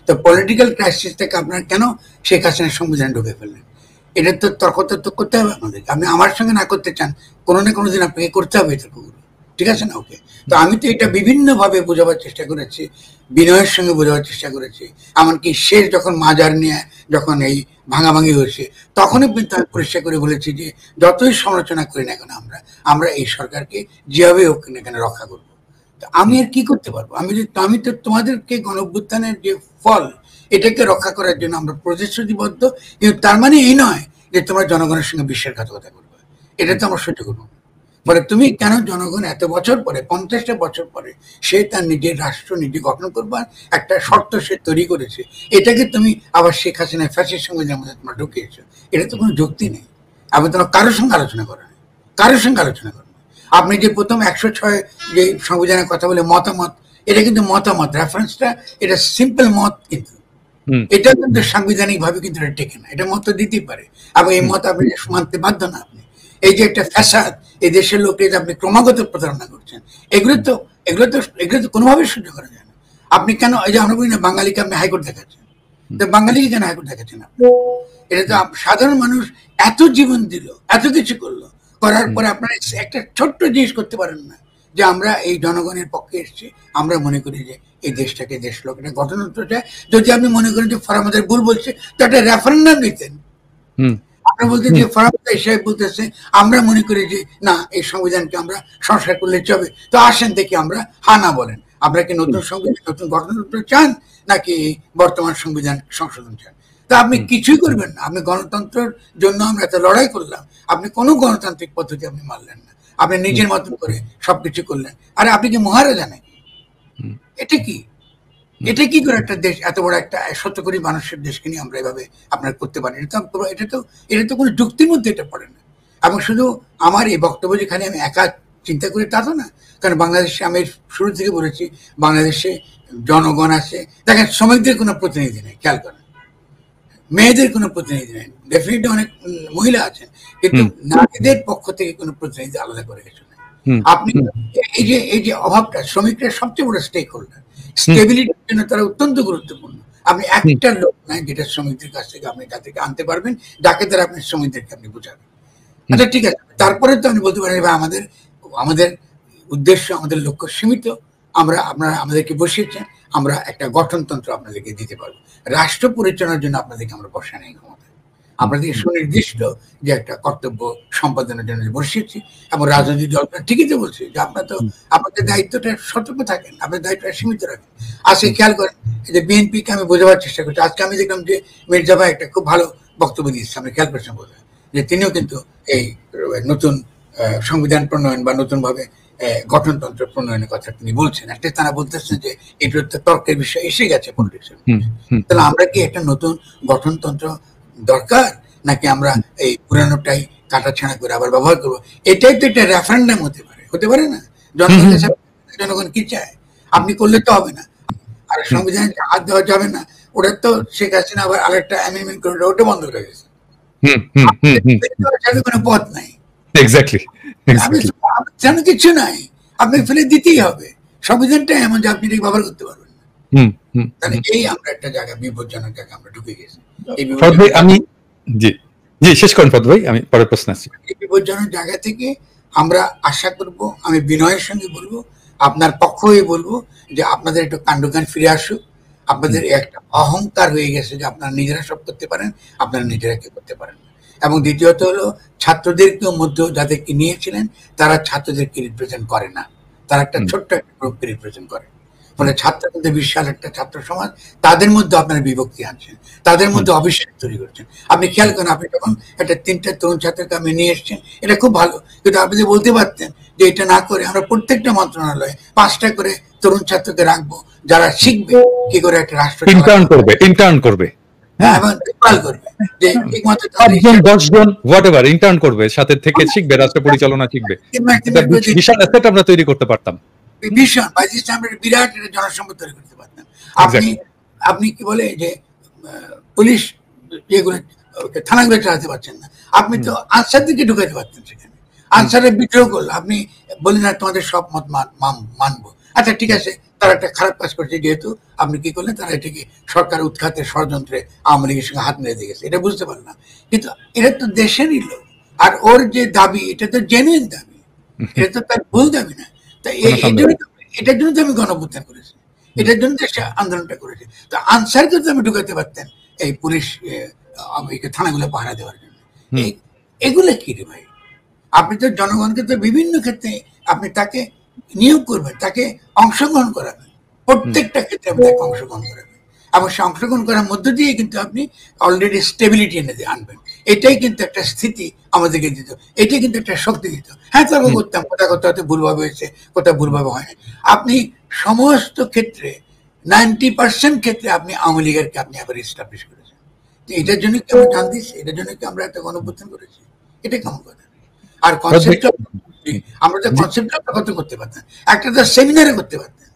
তো পলিটিক্যাল ক্রাইসিস থেকে আপনারা কেন শেখ হাসিনার সংবিধান ঢুকে ফেললেন? এটা তো তর্ক তো করতে হবে আপনাদেরকে। আপনি আমার সঙ্গে না করতে চান, কোনো না কোনো দিন আপনাকে করতে হবে এই তর্কগুলো, ঠিক আছে না? ওকে, তো আমি তো এটা বিভিন্নভাবে বোঝাবার চেষ্টা করেছি, বিনয়ের সঙ্গে বোঝাবার চেষ্টা করেছি। এমনকি শেষ যখন মাজার নিয়ে যখন এই ভাঙাভাঙি হয়েছে, তখনই কিন্তু আমি পরিষ্কার করে বলেছি যে যতই সমালোচনা করি না কেন আমরা এই সরকারকে যেভাবে হোক না কেন রক্ষা করবো। আমি আর কি করতে পারবো? আমি তো তোমাদেরকে গণঅভ্যুত্থানের যে ফল, এটাকে রক্ষা করার জন্য আমরা প্রতিশ্রুতিবদ্ধ, কিন্তু তার মানে এই নয় যে তোমরা জনগণের সঙ্গে বিশ্বাসঘাতকতা করবে। এটা তো আমরা সহ্য করবো না। ফলে তুমি কেন জনগণ এত বছর পরে, 50টা বছর পরে সে তার নিজের রাষ্ট্র নিজে গঠন করবার একটা শর্ত সে তৈরি করেছে, এটাকে তুমি আবার শেখ হাসিনা ফ্যাসিস্ট সংবিধানের মধ্যে তোমরা ঢুকিয়েছো। এটা তো কোনো যুক্তি নেই। আমি তোমার কারোর সঙ্গে আলোচনা করো না, কারোর সঙ্গে আলোচনা করো না। আপনি যে প্রথম 106 যে সংবিধানের কথা বলে মতামত, এটা কিন্তু মতামত, রেফারেন্সটা এটা সিম্পল মত, কিন্তু এটা কিন্তু সাংবিধানিক ভাবে কিন্তু এটা টেকে না। এটা মত দিতেই পারে, এবং এই মত আপনি মানতে বাধ্য না। আপনি এই যে একটা ফ্যাসাদ, এই দেশের লোককে যে আপনি ক্রমাগত প্রতারণা করছেন, এগুলো তো কোনোভাবেই সহ্য করা যায় না। আপনি কেন, এই যে আমরা বলি না বাঙালিকে আপনি হাইকোর্ট দেখাচ্ছেন, তো বাঙালিকে কেন হাইকোর্ট দেখাচ্ছেন আপনি? এটা তো সাধারণ মানুষ এত জীবন দিল, এত কিছু করলো, করার পরে আপনারা একটা ছোট্ট জিনিস করতে পারেন না, যে আমরা এই জনগণের পক্ষে এসেছি, আমরা মনে করি যে এই দেশটাকে, দেশ লোক এটা গঠনতন্ত্র চায়। যদি আপনি মনে করেন যে আমাদের ভুল বলছে, তো একটা রেফারেন্ডাম দিতেন। আপনি বলতেন যে ফরামদা সাহেব বলতেছে আমরা মনে করি যে না, এই সংবিধানকে আমরা সংস্কার করলে চলবে, তো আসেন দেখি আমরা হা না বলেন। আপনারা কি নতুন সংবিধান, নতুন গঠনতন্ত্র চান, নাকি বর্তমান সংবিধান সংশোধন চান? তা আপনি কিছুই করবেন না। আপনি গণতন্ত্রের জন্য আমরা এত লড়াই করলাম, আপনি কোনো গণতান্ত্রিক পদ্ধতি আপনি মানলেন না, আপনি নিজের মতন করে সবকিছু করলেন। আরে আপনি কি মহারাজা নাকি? এটা কি, এটা কি করে একটা দেশ, এত বড় একটা 100 কোটি মানুষের দেশকে নিয়ে আমরা এভাবে আপনার করতে পারি? এটা তো কোনো যুক্তির মধ্যে এটা পড়ে না। এবং শুধু আমার এই বক্তব্য যেখানে আমি একা চিন্তা করি তা তো না, কারণ বাংলাদেশে আমি শুরু থেকে বলেছি, বাংলাদেশে জনগণ আছে, দেখেন শ্রমিকদের কোনো প্রতিনিধি নেই, খেয়াল করেন, মেয়েদের কোনো প্রতিনিধি নেই, ডেফিনেটলি অনেক মহিলা আছেন, কিন্তু নারীদের পক্ষ থেকে কোনো প্রতিনিধি আলাদা করে কিছু নেই। আপনি এই যে অভাবটা, শ্রমিকরা সবচেয়ে বড় স্টেক হোল্ডার, স্টেবিলিটির জন্য তারা অত্যন্ত গুরুত্বপূর্ণ। আপনি একটা লোক নাই যেটা শ্রমিকদের কাছ থেকে আপনি তাদেরকে আনতে পারবেন, যাকে দ্বারা আপনি শ্রমিকদেরকে আপনি বোঝাবেন। আচ্ছা ঠিক আছে, তারপরে তো আমি বলতে পারি আমাদের উদ্দেশ্য, আমাদের লক্ষ্য সীমিত, আপনারা আমাদেরকে বসিয়েছেন, আমরা একটা গঠনতন্ত্র আপনাদেরকে দিতে পারবো, রাষ্ট্র পরিচালনার জন্য আপনাদেরকে আমরা বসা নেই ক্ষমতা, আপনাদেরকে সুনির্দিষ্ট যে একটা কর্তব্য সম্পাদনের জন্য বসিয়েছি। এবং রাজনৈতিক দলটা ঠিকই তো বলছে যে আপনাদের দায়িত্বটা সতর্ক থাকেন, আপনাদের দায়িত্বটা সীমিত রাখেন। আজকে খেয়াল করেন, যে বিএনপিকে আমি বোঝাবার চেষ্টা করছি, আজকে আমি দেখলাম যে মির্জা ভাই একটা খুব ভালো বক্তব্য দিয়েছে, আমি খেয়াল করছেন বোধ হয়, যে তিনিও কিন্তু এই নতুন সংবিধান প্রণয়ন বা নতুন ভাবে গঠনতন্ত্র প্রণয়নের কথা তিনি বলছেন। একটা তারা বলতেছেন যে এটা তো তর্কের বিষয় এসে গেছে পলিটিক্সের। তাহলে আমরা কি একটা নতুন গঠনতন্ত্র দরকার, নাকি আমরা এই পুরানোটাই কাটাছাড়া করে আবার ব্যবহার করবো? এটাই তো একটা রেফারেন্ডাম হতে পারে না। জনগণ কি চায় আপনি করলে তো হবে না। আর সংবিধানে হাত দেওয়া যাবে না, ওটা তো শেখ হাসিনা আবার আরেকটা অ্যামেন্ডমেন্ট করে ওটা বন্ধ করে গেছে, কোনো পথ নাই, কিছু নাই, আপনি ফেলে দিতেই হবে। সংবিধানটা এমন যে আপনি ব্যবহার করতে পারবেন না। তাহলে এই আমরা একটা জায়গা, বিপজ্জনক জায়গা আমরা ঢুকে গেছি। শেষ করেন ফরহাদ ভাই, আমি পরের প্রশ্ন আসছি। এই বিপজ্জনক জায়গা থেকে আমরা আশা করব, আমি বিনয়ের সঙ্গে বলবো, আপনার পক্ষ হয়ে বলবো, যে আপনাদের একটু কাণ্ডজ্ঞান ফিরে আসুক। আপনাদের একটা অহংকার হয়ে গেছে যে আপনারা নিজেরা সব করতে পারেন, আপনারা নিজেরা কি করতে পারেন না। এবং দ্বিতীয়ত হলো, ছাত্রদেরকে মধ্যে যাদেরকে নিয়েছিলেন তারা ছাত্রদেরকে রিপ্রেজেন্ট করে না, তারা একটা ছোট্ট একটা গ্রুপকে রিপ্রেজেন্ট করে। ফলে ছাত্রদের মধ্যে বিশাল একটা ছাত্র সমাজ, তাদের মধ্যে আপনারা বিভক্তি আনছেন, তাদের মধ্যে অবিশ্বাস তৈরি করছেন। আপনি খেয়াল করেন, আপনি যখন একটা 3টা তরুণ ছাত্রকে আপনি নিয়ে এসছেন, এটা খুব ভালো, কিন্তু আপনি যদি বলতে পারতেন যে এটা না করে আমরা প্রত্যেকটা মন্ত্রণালয়ে 5টা করে তরুণ ছাত্রকে রাখবো, যারা শিখবে কি করে একটা রাষ্ট্র ইন্টার্ন করবে এবং দেখভাল করবে, যে ঠিকমতো 10 জন হোয়াটএভার ইন্টার্ন করবে, সাথে থেকে শিখবে, রাষ্ট্র পরিচালনা শিখবে। বিশাল অ্যাসেট আমরা তৈরি করতে পারতাম, ভীষণ আমরা বিরাট একটা জনসম্পদ তৈরি করতে পারতাম। আপনি কি বলে যে পুলিশ যেগুলো থানাগুলো চালাতে পারছেন না, আপনি তো আনসার দিকে ঢুকাতে পারতেন সেখানে। আনসারের বিদ্রোহ করলো, আপনি বললেন না তোমাদের সব মত মানবো, আচ্ছা ঠিক আছে, তারা একটা খারাপ কাজ করছে, যেহেতু আপনি কি করলেন, তারা এটাকে সরকার উৎখাতের ষড়যন্ত্রে আওয়ামী লীগের সঙ্গে হাত মেরে দিয়ে গেছে, এটা বুঝতে পারলাম। কিন্তু এটা তো দেশেরই লোক, আর ওর যে দাবি এটা তো জেনুইন দাবি, এটা তো তার ভুল দাবি না। তাই এটার জন্য তো আমি গণঅভ্যুত্থান করেছি, এটার জন্য তো আন্দোলনটা করেছি। তো আনসারকে তো আমি ঢুকাতে পারতেন এই পুলিশ থানাগুলো পাহারা দেওয়ার জন্য। এগুলো কি রে ভাই? আপনি তো জনগণকে তো বিভিন্ন ক্ষেত্রে আপনি তাকে নিয়োগ করবেন, তাকে অংশগ্রহণ করাবেন, প্রত্যেকটা ক্ষেত্রে আপনি তাকে অংশগ্রহণ করাবেন, এবং সে অংশগ্রহণ করার মধ্য দিয়ে কিন্তু আপনি অলরেডি স্টেবিলিটি এনে আনবেন। এটাই কিন্তু একটা স্থিতি আমাদেরকে দিত, এটাই কিন্তু একটা শক্তি দিত। হ্যাঁ, তর্ক করতাম, কোথাও কোথাও হয়তো ভুলভাবে হয়েছে, কোথাও ভুলভাবে হয়নি। আপনি সমস্ত ক্ষেত্রে 90% ক্ষেত্রে আপনি আওয়ামী লীগেরকে আপনি আবার এস্টাবলিশ করেছেন। এটার জন্য কি আমরা জান দিচ্ছি, এটার জন্য কি আমরা একটা গণঅভ্যুত্থান করেছি? এটা কেমন কথা? আর কনসেপ্ট আমরা তো কনসেপ্ট কত করতে পারতাম, একটা তো সেমিনারে করতে পারতাম,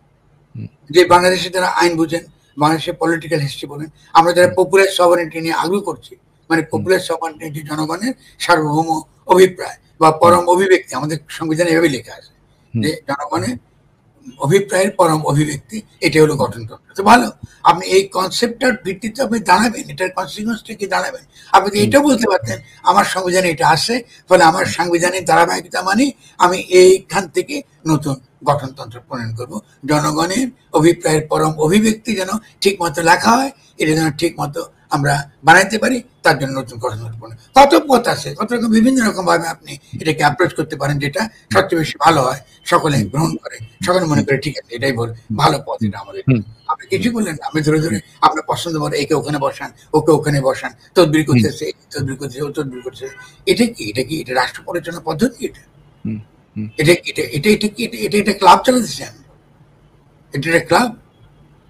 যে বাংলাদেশে যারা আইন বুঝেন, বাংলাদেশের পলিটিক্যাল হিস্ট্রি বলেন, আমরা যারা পপুলার সভারেন্টি নিয়ে আগ্রহ করছি, মানে পপুলার সভারেন্টি জনগণের সার্বভৌম অভিপ্রায় বা পরম অভিব্যক্তি, আমাদের সংবিধানে এভাবে লেখা আছে যে জনগণের অভিপ্রায়ের পরম অভিব্যক্তি, এটা হলো গঠনতন্ত্র। তো ভালো, আপনি এই কনসেপ্টটার ভিত্তিতে আপনি দাঁড়াবেন, এটার কনসিকুয়েন্সটা কি দাঁড়াবেন। আপনি তো এটা বলতে পারতেন আমার সংবিধানে এটা আছে, ফলে আমার সাংবিধানিক ধারাবাহিকতা মানে আমি এইখান থেকে নতুন গঠনতন্ত্র প্রণয়ন করব, জনগণের অভিপ্রায়ের পরম অভিব্যক্তি যেন ঠিক মতো লেখা হয়, এটা যেন ঠিক মতো আমরা বানাইতে পারি, তার জন্য নতুন গঠনতন্ত্র প্রণয়ন। কত পথ আছে, কত রকম বিভিন্ন রকম ভাবে আপনি এটাকে অ্যাপ্রোচ করতে পারেন, যেটা সবচেয়ে বেশি ভালো হয়, সকলে গ্রহণ করে, সকলে মনে করে ঠিক আছে এটাই ভালো পথ, এটা আমাদের। আপনি কিছু বললেন, আপনি ধরে ধরে আপনার পছন্দ মতো একে ওখানে বসান, ওকে ওখানে বসান, তদবির করতেছে, তদবির করতেছে, ও তদবির করতেছে। এটা কি এটা রাষ্ট্র পরিচালনা পদ্ধতি? এটা ক্লাব চালাতেছেন, এটা একটা ক্লাব।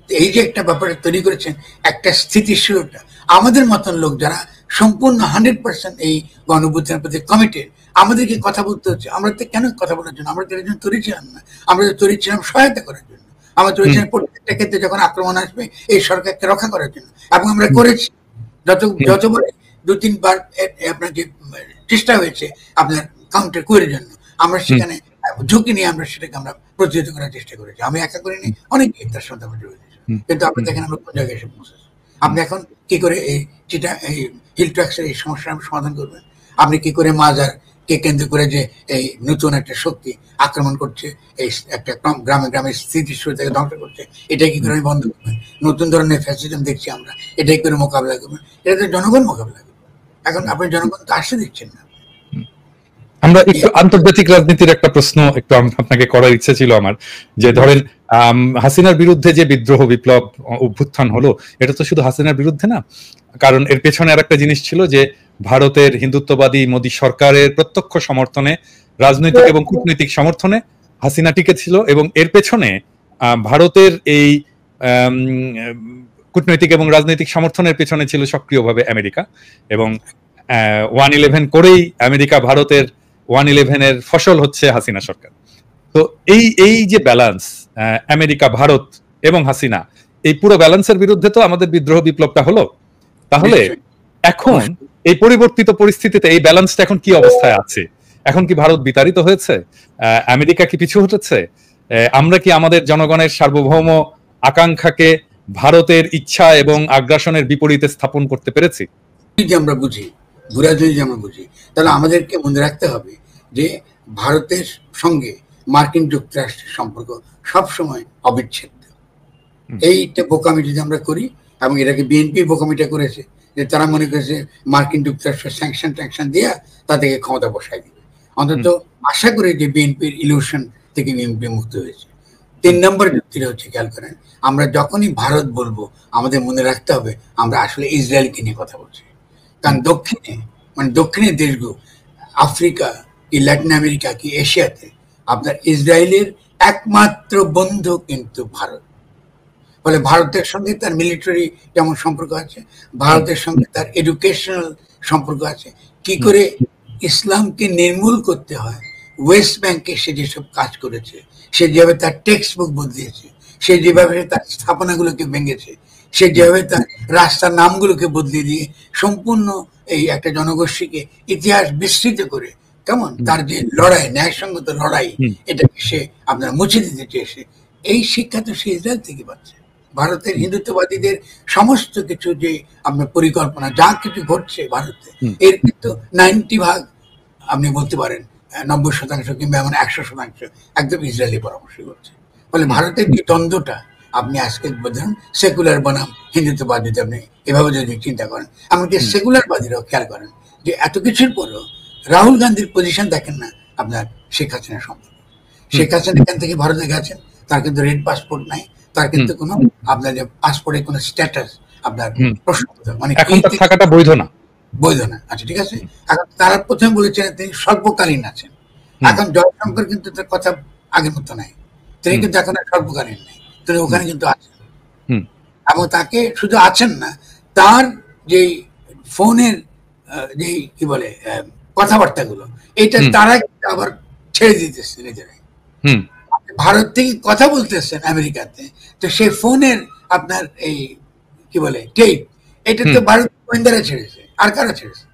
এই যে একটা ব্যাপারে তৈরি করেছেন, একটা স্থিতিশীলতা, আমাদের মতন লোক যারা সম্পূর্ণ 100% এই গণঅভ্যুত্থানের প্রতি কমিটেড, আমাদেরকে কথা বলতে হচ্ছে। আমরা তো কেন কথা বলার জন্য, আমরা তো এর জন্য তৈরি ছিলাম না, আমরা তো তৈরি ছিলাম সহায়তা করার জন্য। আমরা তৈরি ছিলাম প্রত্যেকটা ক্ষেত্রে যখন আক্রমণ আসবে এই সরকারকে রক্ষা করার জন্য, এবং আমরা করেছি। যতবার 2-3 বার আপনার যে চেষ্টা হয়েছে আপনার কাউন্টার করার জন্য, আমরা সেখানে ঝুঁকি নিয়ে আমরা সেটাকে আমরা প্রতিহত করার চেষ্টা করেছি। আমি একা করিনি, অনেকে তার সাথে আমরা জড়িত। কিন্তু আপনি দেখেন আমরা কোন জায়গায় এসে পৌঁছেছি। আপনি এখন কি করে এই হিল ট্যাক্সের এই সমস্যার সমাধান করবেন? আপনি কি করে মাজার কে কেন্দ্র করে যে এই নতুন একটা শক্তি আক্রমণ করছে, এই একটা গ্রামে গ্রামে স্থিতিশীলতাকে ধ্বংস করছে, এটাই কি করে বন্ধ করবেন? নতুন ধরনের ফ্যাসিজম দেখছি আমরা, এটাই করে মোকাবিলা করবেন? এটা তো জনগণ মোকাবিলা করবে। এখন আপনি জনগণ তো আসতে দিচ্ছেন না। আমরা একটু আন্তর্জাতিক রাজনীতির একটা প্রশ্ন একটু আপনাকে করার ইচ্ছে ছিল আমার, যে ধরেন হাসিনার বিরুদ্ধে যে বিদ্রোহ, বিপ্লব, অভ্যুত্থান হলো, এটা তো শুধু হাসিনার বিরুদ্ধে না, কারণ এর পেছনে আর একটা জিনিস ছিল যে ভারতের হিন্দুত্ববাদী মোদী সরকারের প্রত্যক্ষ সমর্থনে, রাজনৈতিক এবং কূটনৈতিক সমর্থনে হাসিনা টিকে ছিল, এবং এর পেছনে ভারতের এই কূটনৈতিক এবং রাজনৈতিক সমর্থনের পেছনে ছিল সক্রিয়ভাবে আমেরিকা, এবং 1/11 করেই আমেরিকা ভারতের 1/11 এর ফসল হচ্ছে হাসিনা সরকার। তো এই যে ব্যালেন্স, আমেরিকা, ভারত এবং হাসিনা, এই পুরো ব্যালেন্সের বিরুদ্ধে তো আমাদের বিদ্রোহ বিপ্লবটা হলো। তাহলে এখন এই পরিবর্তিত পরিস্থিতিতে এই ব্যালেন্সটা এখন কি অবস্থায় আছে? এখন কি ভারত বিতাড়িত হয়েছে? আমেরিকা কি পিছু হটেছে? আমরা কি আমাদের জনগণের সার্বভৌম আকাঙ্ক্ষাকে ভারতের ইচ্ছা এবং আগ্রাসনের বিপরীতে স্থাপন করতে পেরেছি? যদি আমরা বুঝি, যদি আমরা বুঝি, তাহলে আমাদেরকে মনে রাখতে হবে যে ভারতের সঙ্গে মার্কিন যুক্তরাষ্ট্রের সম্পর্ক সবসময় অবিচ্ছেদ্য। এইটা বোকামি যদি আমরা করি, এবং এটাকে বিএনপি বোকামিটা করেছে, যে তারা মনে করেছে মার্কিন যুক্তরাষ্ট্র স্যাংশন দিয়ে তাদেরকে ক্ষমতা বসায় দিবে। অন্তত আশা করি যে বিএনপির ইলিউশন থেকে বিএনপি মুক্ত হয়েছে। 3 নম্বর যুক্তিটা হচ্ছে, খেয়াল করেন, আমরা যখনই ভারত বলবো আমাদের মনে রাখতে হবে আমরা আসলে ইসরায়েলকে নিয়ে কথা বলছি। কারণ দক্ষিণের দেশগুলো, আফ্রিকা কি ল্যাটিন আমেরিকা কি এশিয়াতে, আপনার ইসরায়েলের একমাত্র বন্ধু কিন্তু ভারত। ফলে ভারতের সঙ্গে তার মিলিটারি যেমন সম্পর্ক আছে, ভারতের সঙ্গে তার এডুকেশনাল সম্পর্ক আছে। কি করে ইসলামকে নির্মূল করতে হয়, ওয়েস্ট ব্যাংকে সে যেসব কাজ করেছে, সে যেভাবে তার টেক্সট বুক বদলিয়েছে, সে যেভাবে তার স্থাপনাগুলোকে ভেঙেছে, সে যেভাবে তার রাস্তার নামগুলোকে বদলে দিয়ে সম্পূর্ণ এই একটা জনগোষ্ঠীকে ইতিহাস বিস্তৃত করে, কেমন তার যে লড়াই, ন্যায়সঙ্গত লড়াই, এটাকে সে আপনার মুছে দিতে চেয়েছে। এই শিক্ষা তো সে ইসরায়েল থেকে পাচ্ছে। ভারতের হিন্দুত্ববাদীদের সমস্ত কিছু যে আপনার পরিকল্পনা, যা কিছু ঘটছে ভারতে, এর কিন্তু 90% আপনি বলতে পারেন 90% কিংবা এমন 100% একদম ইসরায়েলি পরামর্শ করছে। ফলে ভারতের যে দ্বন্দ্বটা আপনি আজকে ধরুন সেকুলার বনাম হিন্দুত্ববাদীতে আপনি এভাবে যদি চিন্তা করেন, এমনকি সেকুলারবাদীরাও খেয়াল করেন যে এত কিছুর পরেও রাহুল গান্ধীর পজিশন দেখেন না আপনার শেখ হাসিনার সম্পর্কে। শেখ হাসিনা এখান থেকে ভারতে গেছেন, তার কিন্তু রেড পাসপোর্ট নাই, তার কিন্তু কোনো আপনার পাসপোর্টের কোনো স্ট্যাটাস আপনার প্রশ্ন, মানে থাকাটা বৈধ না। আচ্ছা, ঠিক আছে। এখন তারা প্রথমে বলেছেন তিনি স্বল্পকালীন আছেন। এখন জয়শঙ্কর কিন্তু তার কথা আগের মতো নাই, তিনি কিন্তু এখন স্বল্পকালীন নেই, তিনি ওখানে কিন্তু আছেন। এবং তাকে শুধু আছেন না, তার যে ফোনের যে কি বলে কথাবার্তাগুলো, এটা তারা আবার ছেড়ে দিতেছে নিজেরাই। ভারত থেকে কথা বলতেছেন আমেরিকাতে, তো সেই ফোনের আপনার এই কি বলে টেপ, এটা তো ভারত গোয়েন্দারা ছেড়েছে, আর কারা ছেড়েছে?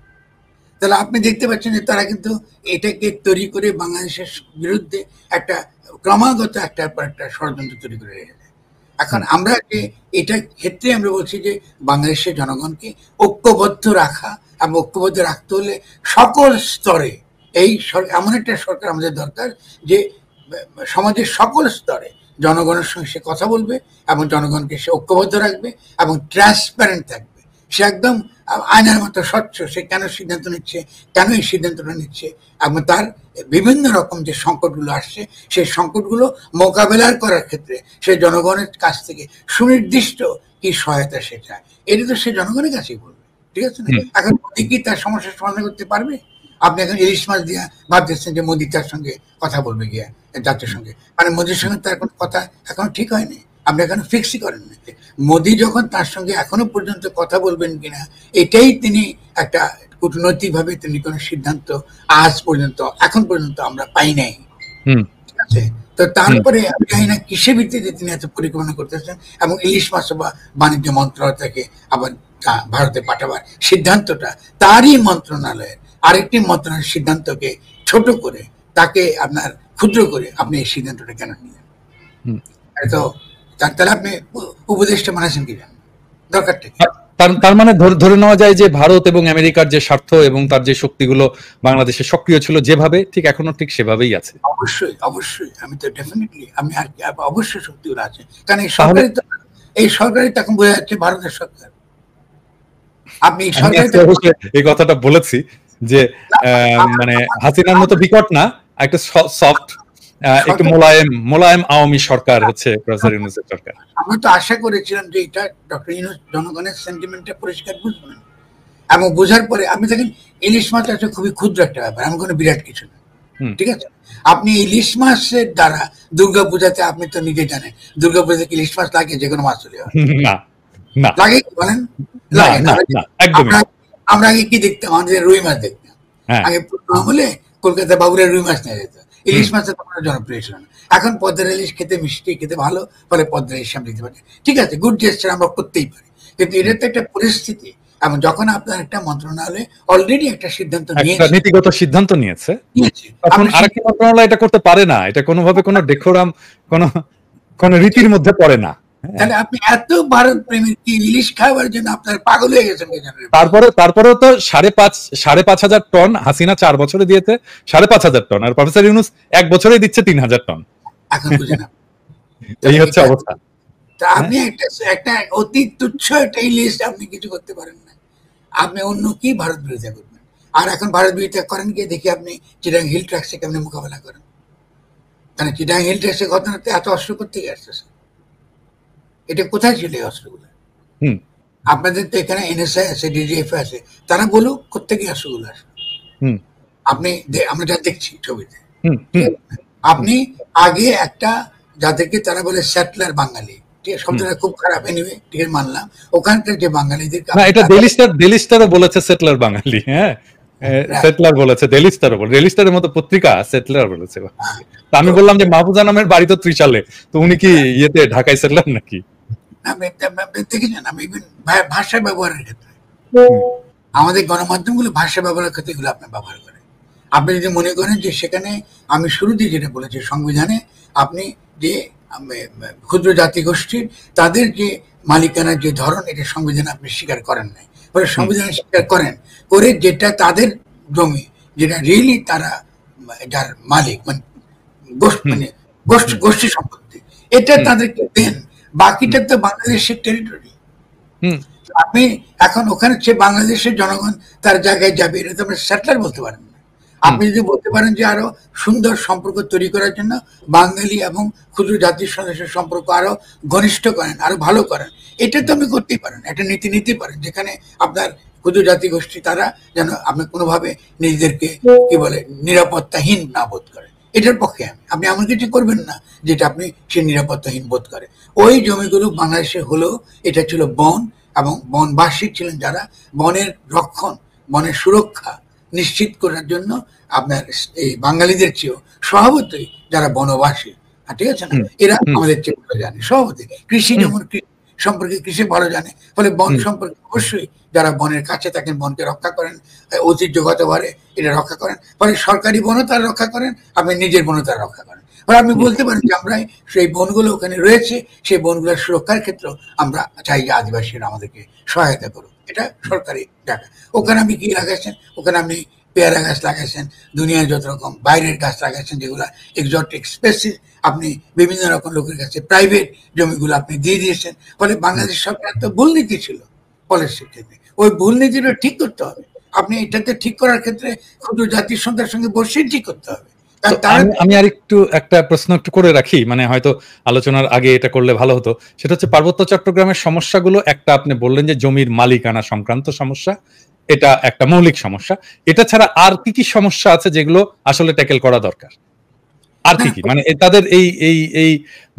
তাহলে আপনি দেখতে পাচ্ছেন যে তারা কিন্তু এটাকে তৈরি করে বাংলাদেশের বিরুদ্ধে একটা ক্রমাগত একটার পর একটা ষড়যন্ত্র তৈরি করে রেখেছে। এখন আমরা যে এটা ক্ষেত্রে আমরা বলছি যে বাংলাদেশের জনগণকে ঐক্যবদ্ধ রাখা, এবং ঐক্যবদ্ধ রাখতে হলে সকল স্তরে এই এমন একটা সরকার আমাদের দরকার যে সমাজের সকল স্তরে জনগণের সঙ্গে সে কথা বলবে এবং জনগণকে সে ঐক্যবদ্ধ রাখবে এবং ট্রান্সপারেন্ট থাকবে। সে একদম আয়নার মতো স্বচ্ছ, সে কেন সিদ্ধান্ত নিচ্ছে, কেন এই সিদ্ধান্তটা নিচ্ছে, এবং তার বিভিন্ন রকম যে সংকটগুলো আসছে সেই সংকটগুলো মোকাবেলা করার ক্ষেত্রে সে জনগণের কাছ থেকে সুনির্দিষ্ট কি সহায়তা সে চায়, এটা তো সে জনগণের কাছেই বলবে, ঠিক আছে না? এখন মোদী কি তার সমস্যার সমাধান করতে পারবে? আপনি এখন ইলিশ মাছ দিয়ে ভাবতেছেন যে মোদী তার সঙ্গে কথা বলবে গিয়া জাতির সঙ্গে, মানে মোদীর সঙ্গে তার কোনো কথা এখনো ঠিক হয়নি, আপনি এখনো ফিক্সই করেন না। মোদী যখন তার সঙ্গে এখনো পর্যন্ত কথা বলবেন কিনা এটাই তিনি একটা কূটনৈতিকভাবে তিনি কোনো সিদ্ধান্ত আজ পর্যন্ত এখন পর্যন্ত আমরা পাই নাই, ঠিক আছে? তো তারপরে আমি জানি না কিসের ভিত্তিতে তিনি এত পরিকল্পনা করতেছেন, এবং ইলিশ মাছ বা বাণিজ্য মন্ত্রণালয় থেকে আবার ভারতে পাঠাবার সিদ্ধান্তটা তারই মন্ত্রণালয়ের আরেকটি মন্ত্রণালয়ের সিদ্ধান্তকে ছোট করে, তাকে আপনার ক্ষুদ্র করে আপনি এই সিদ্ধান্তটা কেন নিলেন? তো তাহলে আপনি উপদেশটা মানেছেন কি জানেন, দরকারটা কি? তার মানে ধরে নেওয়া যায় যে ভারত এবং আমেরিকার যে স্বার্থ এবং তার যে শক্তিগুলো বাংলাদেশে সক্রিয় ছিল যেভাবে, ঠিক এখনো ঠিক সেভাবেই আছে। অবশ্যই অবশ্যই, আমি তো ডেফিনেটলি আমি আর অবশ্যই শক্তিগুলো আছে, কারণ এই সরকারই তখন বোঝা যাচ্ছে ভারতের সরকার। আপনি এই কথাটা বলেছি যে মানে হাসিনার মতো বিকট না, একটা সফট, একটু মোলায়েম আওয়ামী সরকার হচ্ছে প্রফেসর ইউনূসের সরকার। আমরা তো আশা করেছিলাম যে এটা ডক্টর ইউনূস জনগণের সেন্টিমেন্টটা পরিষ্কার বুঝবেন, এবং বোঝার পরে আপনি দেখেন ইলিশ মাছ আছে খুবই ক্ষুদ্র একটা ব্যাপার, এমন কোনো বিরাট কিছু না, ঠিক আছে? আপনি ইলিশ মাছের দ্বারা দুর্গা পূজাতে, আপনি তো নিজে জানেন দুর্গা পূজাতে ইলিশ মাছ লাগে, যে কোনো মাছ চলে যাবে না, লাগে কি বলেন? লাগে না। আমরা আগে কি দেখতাম, আমাদের রুই মাছ দেখতাম আগে হলে কলকাতা বাবুরের রুই মাছ নিয়ে যেত, ইলিশ মাছের তো জনপ্রিয় ছিল না। এখন পদ্মার ইলিশ খেতে মিষ্টি, খেতে ভালো, ফলে পদ্মার ইলিশ আমরা দিতে পারি, ঠিক আছে, গুড জেস্টার আমরা করতেই পারি, কিন্তু এটা তো একটা পরিস্থিতি। এবং যখন আপনার একটা মন্ত্রণালয় অলরেডি একটা সিদ্ধান্ত নিয়েছে, নীতিগত সিদ্ধান্ত নিয়েছে, তখন আরেকটা মন্ত্রণালয় এটা করতে পারে না, এটা কোনোভাবে কোনো ডেকোরাম, কোনো রীতির মধ্যে পড়ে না। তাহলে আপনি এত ভারত প্রেমী কি ইলিশ খাওয়ার জন্য আপনার পাগল হয়ে গেছেন? তারপরেও তো 5,500 টন হাসিনা 4 বছরে দিয়েছে, 5,500 টন, আর প্রফেসর ইউনূস 1 বছরেই দিচ্ছে 3,000 টন। এখন বুঝে না, এই হচ্ছে অবস্থা। তা আপনি একটা অতি তুচ্ছ একটা ইলিশ আপনি কিছু করতে পারেন না, আপনি অন্য কি ভারত বিরোধিতা করবেন? আর এখন ভারত বিরোধিতা করেন গিয়ে দেখি আপনি চিটাগাং হিল ট্র্যাক্সে কেমনি মোকাবেলা করেন, কারণ চিটাং হিল টেস্টের ঘটনাতে এত অস্ত্র কোথেকে আসতেছে, এটা কোথায় ছিল এই অস্ত্রগুলো? হুম আপনাদের তো এখানে এনএসআই আছে, ডিজিএফ আছে, তারা বলুক কোথেকে অস্ত্রগুলো আসে। হুম আপনি আমরা যা দেখছি ছবিতে, হুম ঠিক হুম আছে? আপনি আগে একটা, যাদেরকে তারা বলে স্যাটলার বাঙালি, ঠিক আছে, হুম। শব্দটা খুব খারাপ, এনিওয়ে ঠিক আছে মানলাম, ওখানকার যে বাঙালিদেরকে না, আপনি এটা ডেলিস্টারও বলেছে সেটলার বাঙালি, হ্যাঁ, সেটলার বলেছে, ডেলিস্টারের মতো পত্রিকা সেটলার বলেছে বাঙালি। তা আমি তো বললাম যে মাহফুজা নামের বাড়ি তো ত্রিশালে, তো উনি কি ইয়েতে ঢাকায় সেটলার নাকি? আপনি দেখেছেন, আমি ইভেন ভাষা ব্যবহারের ক্ষেত্রে হুম আমাদের গণমাধ্যমগুলো ভাষা ব্যবহারের ক্ষেত্রে এগুলো আপনার ব্যবহার করে। আপনি যদি মনে করেন যে সেখানে, আমি শুরুতেই যেটা বলেছি, সংবিধানে আপনি যে ক্ষুদ্র জাতিগোষ্ঠীর তাদের যে মালিকানার যে ধরন, এটা সংবিধানে আপনি স্বীকার করেন নাই, ফলে হুম সংবিধানে স্বীকার করেন করে যেটা তাদের জমি, যেটা রিয়েলি তারা যার মালিক, মানে হুম মানে গোষ্ঠী হুম গোষ্ঠী সম্পত্তি, এটা হুম তাদেরকে দেন। হুম বাকিটা তো বাংলাদেশের টেরিটরি। হুম আপনি এখন ওখানে যে বাংলাদেশের জনগণ তার জায়গায় যাবে, এটা তো আপনি স্যাটেলার বলতে পারেন না। হুম আপনি যদি বলতে পারেন যে আরো সুন্দর সম্পর্ক তৈরি করার জন্য বাঙালি এবং ক্ষুদ্র জাতির সদস্যের সম্পর্ক আরো ঘনিষ্ঠ করেন, আরো ভালো করেন, এটা তো আপনি করতেই পারেন, একটা নীতি নিতে পারেন, যেখানে আপনার ক্ষুদ্র জাতি গোষ্ঠী তারা যেন আপনি কোনোভাবে নিজেদেরকে কি বলে নিরাপত্তাহীন না বোধ করে। এটার পক্ষে আপনি এমন কিছু করবেন না যেটা আপনি সে নিরাপত্তাহীন বোধ করে। ওই জমিগুলো বাংলাদেশে হলেও এটা ছিল বন, এবং বনবাসী ছিলেন যারা বনের রক্ষণ, বনের সুরক্ষা নিশ্চিত করার জন্য আপনার এই বাঙালিদের চেয়েও স্বভাবতই যারা বনবাসী, ঠিক আছে না, হুম এরা হুম আমাদের চেয়ে ভালো জানে স্বভাবতই। কৃষি হুম যেমন সম্পর্কে কৃষি ভালো জানে, ফলে বন হুম সম্পর্কে অবশ্যই যারা বনের কাছে থাকেন, বনকে রক্ষা করেন, ঐতিহ্যগতভাবে এটা রক্ষা করেন, ফলে সরকারি বনও তারা রক্ষা করেন, আপনি নিজের বনও তারা রক্ষা করেন। ফলে আপনি হুম বলতে পারেন যে আমরা সেই বনগুলো ওখানে রয়েছে, সেই বনগুলোর সুরক্ষার ক্ষেত্রে আমরা চাই যে আদিবাসীরা আমাদেরকে সহায়তা করুক, এটা সরকারি জায়গা। ওখানে আপনি কি লাগাইছেন? ওখানে আপনি পেয়ারা গাছ লাগাইছেন, দুনিয়ার যত রকম বাইরের গাছ লাগাইছেন, যেগুলো এক্সোটিক স্পেসিস, আপনি বিভিন্ন রকম লোকের কাছে প্রাইভেট জমিগুলো আপনি দিয়ে দিয়েছেন। ফলে হুম। বাংলাদেশ সরকার তো ভুল নীতি ছিল পলিসির ক্ষেত্রে, ওই ভুল নীতিটা ঠিক করতে হবে। আপনি এটাতে ঠিক করার ক্ষেত্রে ক্ষুদ্র জাতির সন্তানের সঙ্গে বসেই ঠিক করতে হবে, তো কারণ তারা আমি আর একটা প্রশ্ন একটু করে রাখি, মানে হয়তো আলোচনার আগে এটা করলে ভালো হতো। সেটা হচ্ছে পার্বত্য চট্টগ্রামের সমস্যাগুলো, একটা আপনি বললেন যে জমির মালিকানা সংক্রান্ত সমস্যা, এটা একটা মৌলিক সমস্যা। এটা ছাড়া আর কি কি সমস্যা আছে যেগুলো আসলে ট্যাকেল করা দরকার? আর কি হ্যাঁ, কি মানে তাদের এই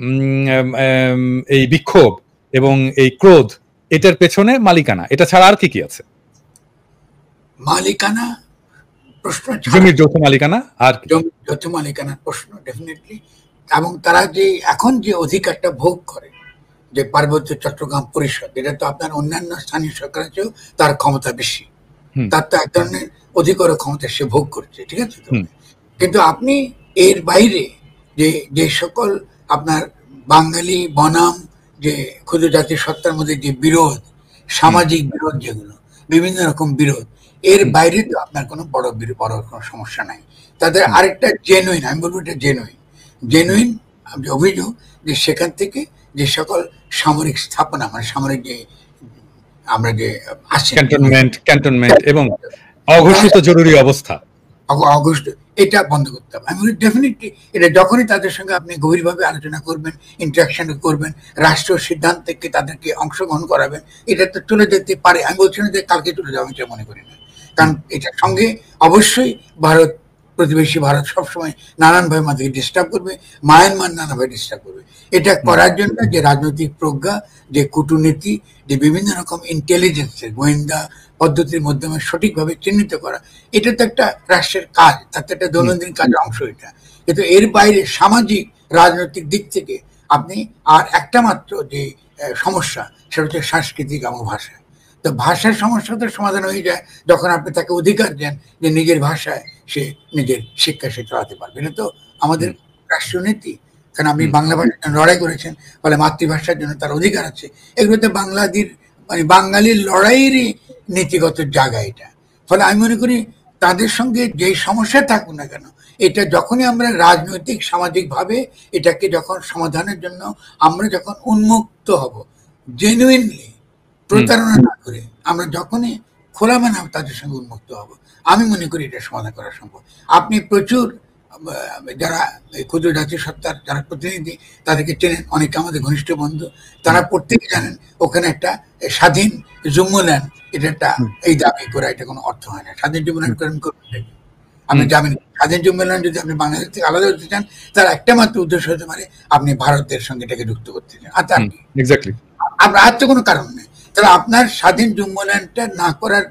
উম, আম, এই বিক্ষোভ এবং এই ক্রোধ, এটার পেছনে মালিকানা, এটা ছাড়া আর কি কি আছে? মালিকানা প্রশ্ন ছাড়া, জমির যৌথ মালিকানা আর কি? জমি যৌথ মালিকানার প্রশ্ন ডেফিনেটলি, এবং তারা যে এখন যে অধিকারটা ভোগ করে, যে পার্বত্য চট্টগ্রাম পরিষদ, এটা তো আপনার অন্যান্য স্থানীয় সরকারের চেয়েও তার ক্ষমতা বেশি, হুম তার তো এক ধরনের অধিকার ও ক্ষমতা সে ভোগ করছে, ঠিক আছে তো। হুম কিন্তু আপনি এর বাইরে যে যে সকল আপনার বাঙালি বনাম যে ক্ষুদ্র জাতির সত্তার মধ্যে যে বিরোধ, হুম সামাজিক বিরোধ, যেগুলো বিভিন্ন রকম বিরোধ, এর হুম বাইরে তো আপনার কোনো বড় কোনো সমস্যা নাই। তাদের হুম আরেকটা জেনুইন, আমি বলবো এটা জেনুইন, হুম জেনুইন যে অভিযোগ, যে সেখান থেকে যে সকল সামরিক স্থাপনা, মানে সামরিক যে আমরা যে আসেন ক্যান্টনমেন্ট এবং অঘোষিত জরুরি অবস্থা। অগস্ট, এটা বন্ধ করতে হবে। আমি বলি ডেফিনেটলি এটা যখনই তাদের সঙ্গে আপনি গভীরভাবে আলোচনা করবেন, ইন্টারাকশন করবেন, রাষ্ট্রীয় সিদ্ধান্তকে তাদেরকে অংশগ্রহণ করাবেন, এটা তো চলে যেতে পারে। আমি বলছি না যে কালকে চলে যাবে, এটা মনে করি না। হুম কারণ এটার সঙ্গে অবশ্যই ভারত, প্রতিবেশী ভারত সবসময় নানানভাবে আমাদেরকে ডিস্টার্ব করবে, মায়ানমার নানাভাবে ডিস্টার্ব করবে। এটা হুম করার জন্য যে রাজনৈতিক প্রজ্ঞা, যে কূটনীতি, যে বিভিন্ন রকম ইন্টেলিজেন্সের গোয়েন্দা পদ্ধতির মাধ্যমে সঠিকভাবে চিহ্নিত করা, এটা তো একটা রাষ্ট্রের কাজ, তার তো একটা হুম দৈনন্দিন কাজের অংশ এটা। কিন্তু এর বাইরে সামাজিক রাজনৈতিক দিক থেকে আপনি আর একটা মাত্র যে সমস্যা, সেটা হচ্ছে সাংস্কৃতিক এবং ভাষা। তো ভাষার সমস্যা তো সমাধান হয়ে যায় যখন আপনি তাকে অধিকার দেন যে নিজের ভাষায় সে নিজের শিক্ষা সে চালাতে পারবে। এটা তো আমাদের হুম রাষ্ট্রীয় নীতি। কারণ আপনি হুম বাংলা ভাষার জন্য লড়াই করেছেন, ফলে মাতৃভাষার জন্য তার অধিকার আছে। এগুলোতে বাংলাদেশ মানে বাঙালির লড়াইয়েরই নীতিগত জায়গা এটা। ফলে আমি মনে করি তাদের সঙ্গে যে সমস্যা থাকুক না কেন, এটা যখনই আমরা রাজনৈতিক সামাজিকভাবে এটাকে যখন সমাধানের জন্য আমরা যখন উন্মুক্ত হব, জেনুইনলি হুম প্রতারণা না করে, আমরা যখনই খোলামেলা তাদের সঙ্গে উন্মুক্ত হব, আমি মনে করি এটা সমাধান করা সম্ভব। আপনি প্রচুর যারা এই ক্ষুদ্র জাতিসত্তার যারা প্রতিনিধি তাদেরকে চেনেন, অনেকে আমাদের ঘনিষ্ঠ বন্ধু, তারা প্রত্যেকে জানেন ওখানে একটা স্বাধীন যুম্বল্যান্ড, এটা একটা এই দাবি করা এটা কোনো অর্থ হয় না। স্বাধীন যুম্বল্যান্ড করেন করবেন, আপনি যাবেন স্বাধীন যুম্বল্যান্ড যদি আপনি বাংলাদেশ থেকে আলাদা হতে চান, তার একটা মাত্র উদ্দেশ্য হতে পারে আপনি ভারতের সঙ্গে এটাকে যুক্ত করতে চান, আর তার আপনার আর তো কোনো কারণ নেই। তাহলে আপনার স্বাধীন যুম্বল্যান্ডটা না করার,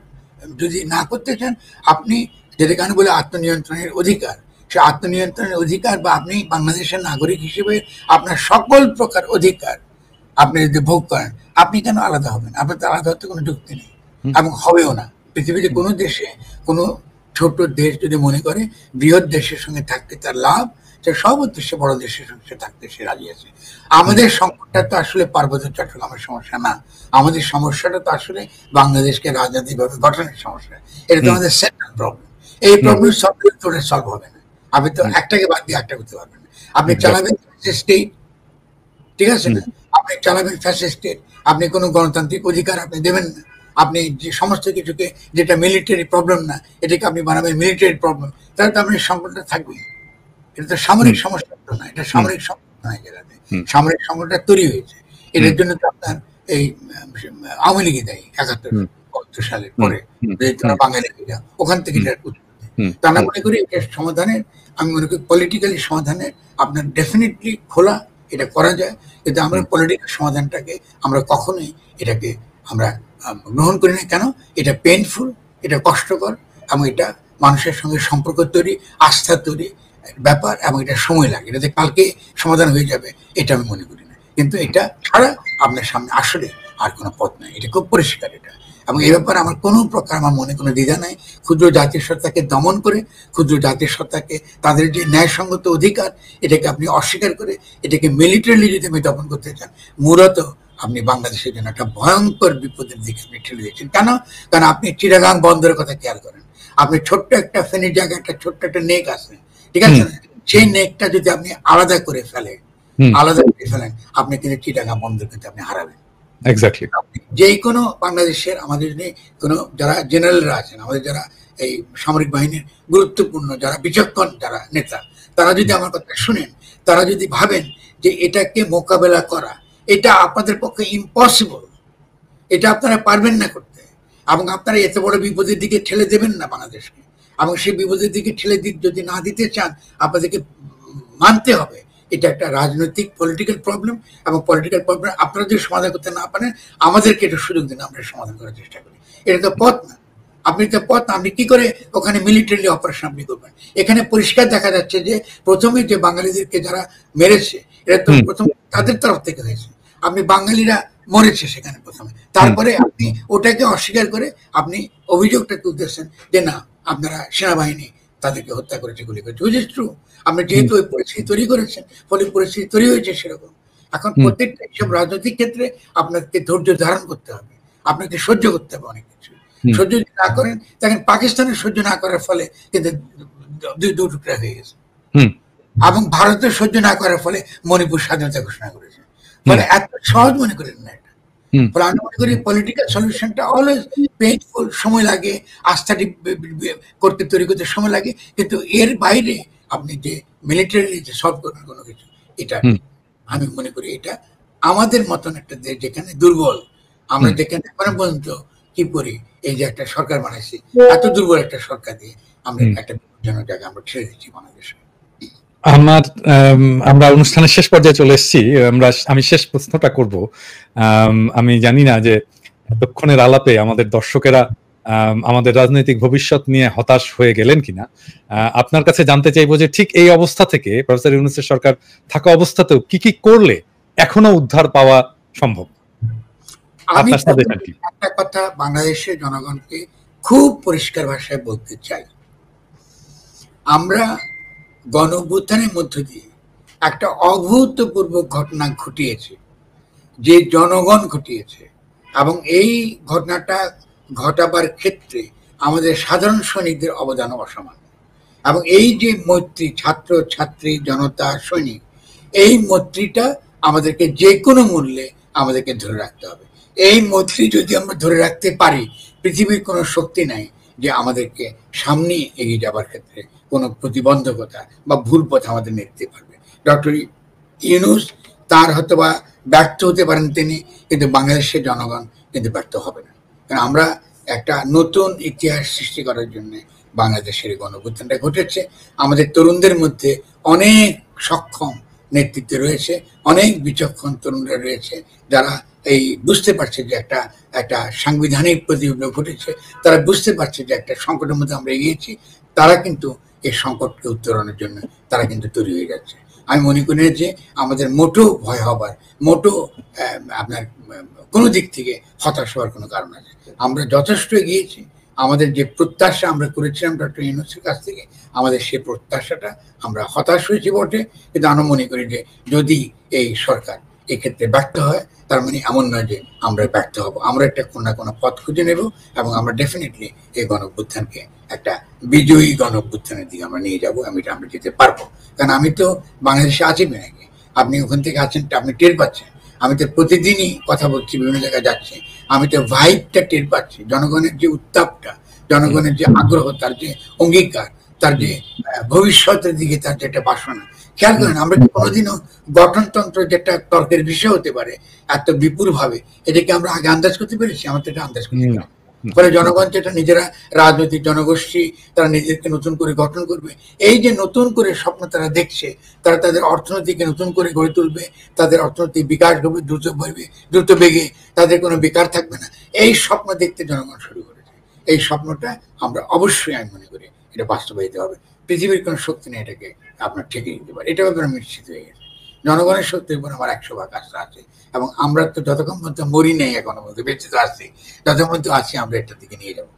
যদি না করতে চান, আপনি যেটা কেন বলে আত্মনিয়ন্ত্রণের অধিকার, সে আত্মনিয়ন্ত্রণের অধিকার বা আপনি বাংলাদেশের নাগরিক হিসেবে আপনার সকল প্রকার অধিকার আপনি যদি ভোগ করেন, আপনি কেন আলাদা হবেন? আপনার তো আলাদা হতে কোনো যুক্তি নেই এবং হবেও না। পৃথিবীতে কোনো দেশে কোনো ছোট দেশ যদি মনে করে বৃহৎ দেশের সঙ্গে থাকতে তার লাভ, সে সব উদ্দেশ্যে বড় দেশের সঙ্গে থাকতে সে রাজি আছে। আমাদের সংকটটা তো আসলে পার্বত্য চট্টগ্রামের সমস্যা না, আমাদের সমস্যাটা তো আসলে বাংলাদেশকে রাজনৈতিকভাবে গঠনের সমস্যা। এটা তো আমাদের সেন্ট্রাল প্রবলেম। এই প্রবলেম সলভ হবে না। আপনি তো একটাকে বাদ দিয়ে একটা করতে পারবেন না। আপনি চালাবেন স্টেট, ঠিক আছে না? আপনি চালাবেন ফ্যাসিস্ট স্টেট, আপনি কোনো গণতান্ত্রিক অধিকার আপনি দেবেন না। আপনি যে সমস্ত কিছুকে, যেটা মিলিটারি প্রবলেম না, এটাকে আপনি বানাবেন মিলিটারি প্রবলেম, তাহলে তো আপনার সংকটটা থাকবেই। এটা তো সামরিক সমস্যা না, এটা সামরিক সংকট নয়। জায়গাতে সামরিক সংকটটা তৈরি হয়েছে, এটার জন্য তো আপনার এই আওয়ামী লীগই দায়ী ৭১ সালের পরে, বাঙালি ওখান থেকে তা আমরা মনে করি এটা সমাধানের, আমি মনে করি পলিটিক্যালি সমাধানের আপনার ডেফিনেটলি খোলা, এটা করা যায়। কিন্তু আমরা পলিটিক্যাল সমাধানটাকে আমরা কখনোই এটাকে আমরা গ্রহণ করি না। কেন? এটা পেইনফুল, এটা কষ্টকর, এবং এটা মানুষের সঙ্গে সম্পর্ক তৈরি, আস্থা তৈরি ব্যাপার, এবং এটা সময় লাগে। এটাতে কালকে সমাধান হয়ে যাবে এটা আমি মনে করি না। কিন্তু এটা ছাড়া আপনার সামনে আসলে আর কোনো পথ নাই, এটা খুব পরিষ্কার। এটা এবং এই ব্যাপারে আমার কোনো প্রকার আমার মনে কোনো দ্বিধা নাই। ক্ষুদ্র জাতির সত্তাকে দমন করে, ক্ষুদ্র জাতির সত্তাকে তাদের যে ন্যায়সঙ্গত অধিকার, এটাকে আপনি অস্বীকার করে এটাকে মিলিটারিলি যদি আপনি দমন করতে চান, মূলত আপনি বাংলাদেশের জন্য একটা ভয়ঙ্কর বিপদের দিকে আপনি ঠেলে দিয়েছেন। কেন? কারণ আপনি চিটাগাং বন্দরের কথা খেয়াল করেন, আপনি ছোট্ট একটা ফেনীর জায়গায় একটা ছোট্ট একটা নেক আছে, ঠিক আছে না? সেই নেকটা যদি আপনি আলাদা করে ফেলেন, আপনি কিন্তু চিটাগাং বন্দর কিন্তু আপনি হারাবেন। যে কোনো বাংলাদেশের আমাদের কোনো যারা জেনারেলরা আছেন, আমাদের যারা এই সামরিক বাহিনীর গুরুত্বপূর্ণ যারা বিচক্ষণ যারা নেতা, তারা যদি আমার কথা শুনেন, তারা যদি ভাবেন যে এটাকে মোকাবেলা করা এটা আপনাদের পক্ষে ইম্পসিবল, এটা আপনারা পারবেন না করতে, এবং আপনারা এত বড় বিপদের দিকে ঠেলে দেবেন না বাংলাদেশকে, এবং সেই বিপদের দিকে ঠেলে যদি না দিতে চান, আপনাদেরকে মানতে হবে এটা একটা রাজনৈতিক পলিটিক্যাল প্রবলেম, এবং পলিটিক্যাল প্রবলেম আপনারা যদি সমাধান করতে না পারেন, আমাদেরকে এটা সুযোগ দিন, আমরা সমাধান করার চেষ্টা করি। এটা তো পথ না, আপনি তো পথ না। আপনি কি করে ওখানে মিলিটারি অপারেশন আপনি করবেন? এখানে পরিষ্কার দেখা যাচ্ছে যে প্রথমে যে বাঙালিদেরকে যারা মেরেছে, এটা তো প্রথম তাদের তরফ থেকে হয়েছে। আপনি বাঙালিরা মরেছে সেখানে প্রথমে, তারপরে আপনি ওটাকে অস্বীকার করে আপনি অভিযোগটা তুলতেছেন যে না, আপনারা সেনাবাহিনী তাদেরকে হত্যা করেছে, গুলি করেছে। Which is true. আপনি যেহেতু ওই পরিস্থিতি তৈরি করেছেন, ফলে পরিস্থিতি তৈরি হয়েছে সেরকম। এখন প্রত্যেকটা এইসব রাজনৈতিক ক্ষেত্রে আপনাকে ধৈর্য ধারণ করতে হবে, আপনাকে সহ্য করতে হবে অনেক কিছু। সহ্য যদি না করেন, দেখেন পাকিস্তানের সহ্য না করার ফলে কিন্তু দু টুকরা হয়ে গেছে, এবং ভারতের সহ্য না করার ফলে মণিপুর স্বাধীনতা ঘোষণা করেছে। ফলে এত সহজ মনে করেন না এটা। ফলে আমি মনে করি পলিটিক্যাল সলিউশনটা অলওয়েজ পেইনফুল, সময় লাগে, আস্থাটি করতে তৈরি করতে সময় লাগে, কিন্তু এর বাইরে আপনি যে মিলিটারি যে সলভ করবেন কোনো কিছু, এটা আমি মনে করি এটা আমাদের মতন একটা দেশ যেখানে দুর্বল, আমরা যেখানে এখন পর্যন্ত কি করি, এই যে একটা সরকার বানাইছি, এত দুর্বল একটা সরকার দিয়ে আমরা একটা বিপজ্জনক জায়গায় আমরা ছেড়ে দিচ্ছি বাংলাদেশে। আমরা অনুষ্ঠানের শেষ পর্যায়ে চলে এসেছি। আমি শেষ প্রশ্নটা করব। আমি জানি না যে এতক্ষণের আলাপে আমাদের দর্শকেরা আমাদের রাজনৈতিক ভবিষ্যৎ নিয়ে হতাশ হয়ে গেলেন কিনা। আপনার কাছে জানতে চাইবো যে ঠিক এই অবস্থা থেকে প্রফেসর ইউনূসের সরকার থাকা অবস্থাতেও কি কি করলে এখনো উদ্ধার পাওয়া সম্ভব? আমি একটা কথা বাংলাদেশের জনগণকে খুব পরিষ্কার ভাষায় বলতে চাই, আমরা গণঅভ্যুত্থানের মধ্য দিয়ে একটা অভূতপূর্ব ঘটনা ঘটিয়েছে, যে জনগণ ঘটিয়েছে, এবং এই ঘটনাটা ঘটাবার ক্ষেত্রে আমাদের সাধারণ সৈনিকদের অবদান অসমান। এবং এই যে মৈত্রী, ছাত্র ছাত্রী জনতা সৈনিক, এই মৈত্রীটা আমাদেরকে যে কোনো মূল্যে আমাদেরকে ধরে রাখতে হবে। এই মৈত্রী যদি আমরা ধরে রাখতে পারি, পৃথিবীর কোনো শক্তি নাই যে আমাদেরকে সামনে এগিয়ে যাবার ক্ষেত্রে কোনো প্রতিবন্ধকতা বা ভুল পথ আমাদের নিতে পারবে। ডক্টর ইউনূস তার হয়তো বা ব্যর্থ হতে পারেন তিনি, কিন্তু বাংলাদেশের জনগণ কিন্তু ব্যর্থ হবে না। কারণ আমরা একটা নতুন ইতিহাস সৃষ্টি করার জন্য বাংলাদেশের গণঅভ্যুত্থানটা ঘটেছে। আমাদের তরুণদের মধ্যে অনেক সক্ষম নেতৃত্ব রয়েছে, অনেক বিচক্ষণ তরুণরা রয়েছে যারা এই বুঝতে পারছে যে একটা সাংবিধানিক প্রতিবিপ্লব ঘটেছে, তারা বুঝতে পারছে যে একটা সংকটের মধ্যে আমরা এগিয়েছি, তারা কিন্তু এই সংকটকে উত্তরণের জন্য তারা কিন্তু তৈরি হয়ে যাচ্ছে। আমি মনে করি যে আমাদের মোটেও ভয় হবার, মোটেও আপনার কোনো দিক থেকে হতাশ হওয়ার কোনো কারণ আছে। আমরা যথেষ্ট এগিয়েছি। আমাদের যে প্রত্যাশা আমরা করেছিলাম ডক্টর ইউনূসের কাছ থেকে, আমাদের সেই প্রত্যাশাটা আমরা হতাশ হয়েছি বটে, কিন্তু আমরা মনে করি যে যদি এই সরকার এক্ষেত্রে ব্যর্থ হয়, তার মানে এমন নয় যে আমরা ব্যর্থ হব। আমরা একটা কোনো না কোনো পথ খুঁজে নেব এবং আমরা ডেফিনেটলি এই গণঅভ্যুত্থানকে একটা বিজয়ী গণঅভ্যুত্থানের দিকে আমরা নিয়ে যাবো। আমরা যেতে পারবো, কারণ আমি তো বাংলাদেশে আছি নাকি, আপনি ওখান থেকে আছেন, আপনি টের পাচ্ছেন। আমি তো প্রতিদিনই কথা বলছি, বিভিন্ন জায়গায় যাচ্ছি, আমি তো ভাইবটা টের পাচ্ছি, জনগণের যে উত্তাপটা, জনগণের যে আগ্রহ, তার যে অঙ্গীকার, তার যে ভবিষ্যতের দিকে তার যে একটা বাসনা। খেয়াল করেন, আমরা কি কোনোদিনও গঠনতন্ত্র যেটা তর্কের বিষয় হতে পারে এত বিপুল ভাবে, এটাকে আমরা আগে আন্দাজ করতে পেরেছি? আমার তো এটা আন্দাজ করতে পারি। ফলে জনগণ যেটা নিজেরা, রাজনৈতিক জনগোষ্ঠী তারা নিজেদেরকে নতুন করে গঠন করবে, এই যে নতুন করে স্বপ্ন তারা দেখছে, তারা তাদের অর্থনীতিকে নতুন করে গড়ে তুলবে, তাদের অর্থনৈতিক বিকাশ হবে দ্রুত বেগে, তাদের কোনো বেকার থাকবে না, এই স্বপ্ন দেখতে জনগণ শুরু করেছে। এই স্বপ্নটা আমরা অবশ্যই, আমি মনে করি এটা বাস্তবায়িত হবে। পৃথিবীর কোনো শক্তি নেই এটাকে আপনার ঠেকে দিতে পারে, এটা ব্যাপারে আমি নিশ্চিত হয়ে গেছে। জনগণের শক্তির উপর আমার 100 ভাগ আস্থা আছে, এবং আমরা তো যতক্ষণ পর্যন্ত মরি নেই, এখনো পর্যন্ত বেঁচে তো আসছি, যতক্ষণ পর্যন্ত আছি আমরা এটার দিকে নিয়ে যাবো।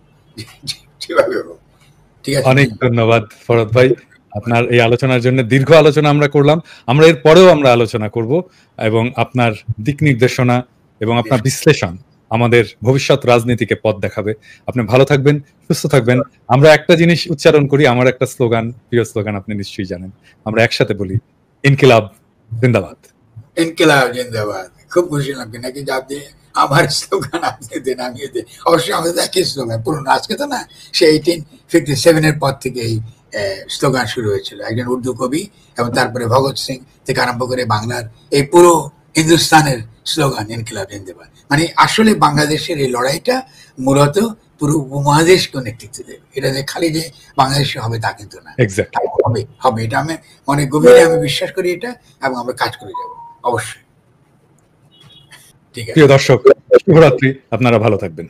ঠিক আছে, অনেক ধন্যবাদ ফরহাদ ভাই আপনার এই আলোচনার জন্য। দীর্ঘ আলোচনা আমরা করলাম, আমরা এর পরেও আমরা আলোচনা করব, এবং আপনার দিক নির্দেশনা এবং আপনার বিশ্লেষণ আমাদের ভবিষ্যৎ রাজনীতিকে পথ দেখাবে। আপনি ভালো থাকবেন, সুস্থ থাকবেন। আমরা একটা জিনিস উচ্চারণ করি, আমার একটা স্লোগান, প্রিয় স্লোগান, আপনি নিশ্চয়ই জানেন, আমরা একসাথে বলি, ইনকিলাব জিন্দাবাদ। ইনকিলাব জিন্দাবাদ। খুব খুশি লাগবে নাকি যে আপনি আমার স্লোগান আপনি দেন, আমিও দেন। অবশ্যই আমাদের একই স্লোগান, পুরোনো, আজকে তো না, সে 1857 পর থেকে এই স্লোগান শুরু হয়েছিল। একজন উর্দু কবি এবং তারপরে ভগৎ সিং থেকে আরম্ভ করে বাংলার এই পুরো হিন্দুস্তানের স্লোগান ইনকিলাব জিন্দাবাদ। মানে আসলে বাংলাদেশের এই লড়াইটা মূলত পুরো উপমহাদেশকে নেতৃত্ব দেবে। এটা যে খালি যে বাংলাদেশে হবে তা কিন্তু না, হবে। এটা আমি অনেক গভীরে আমি বিশ্বাস করি এটা, এবং আমরা কাজ করে যাব অবশ্যই। ঠিক আছে, প্রিয় দর্শক, শুভরাত্রি, আপনারা ভালো থাকবেন।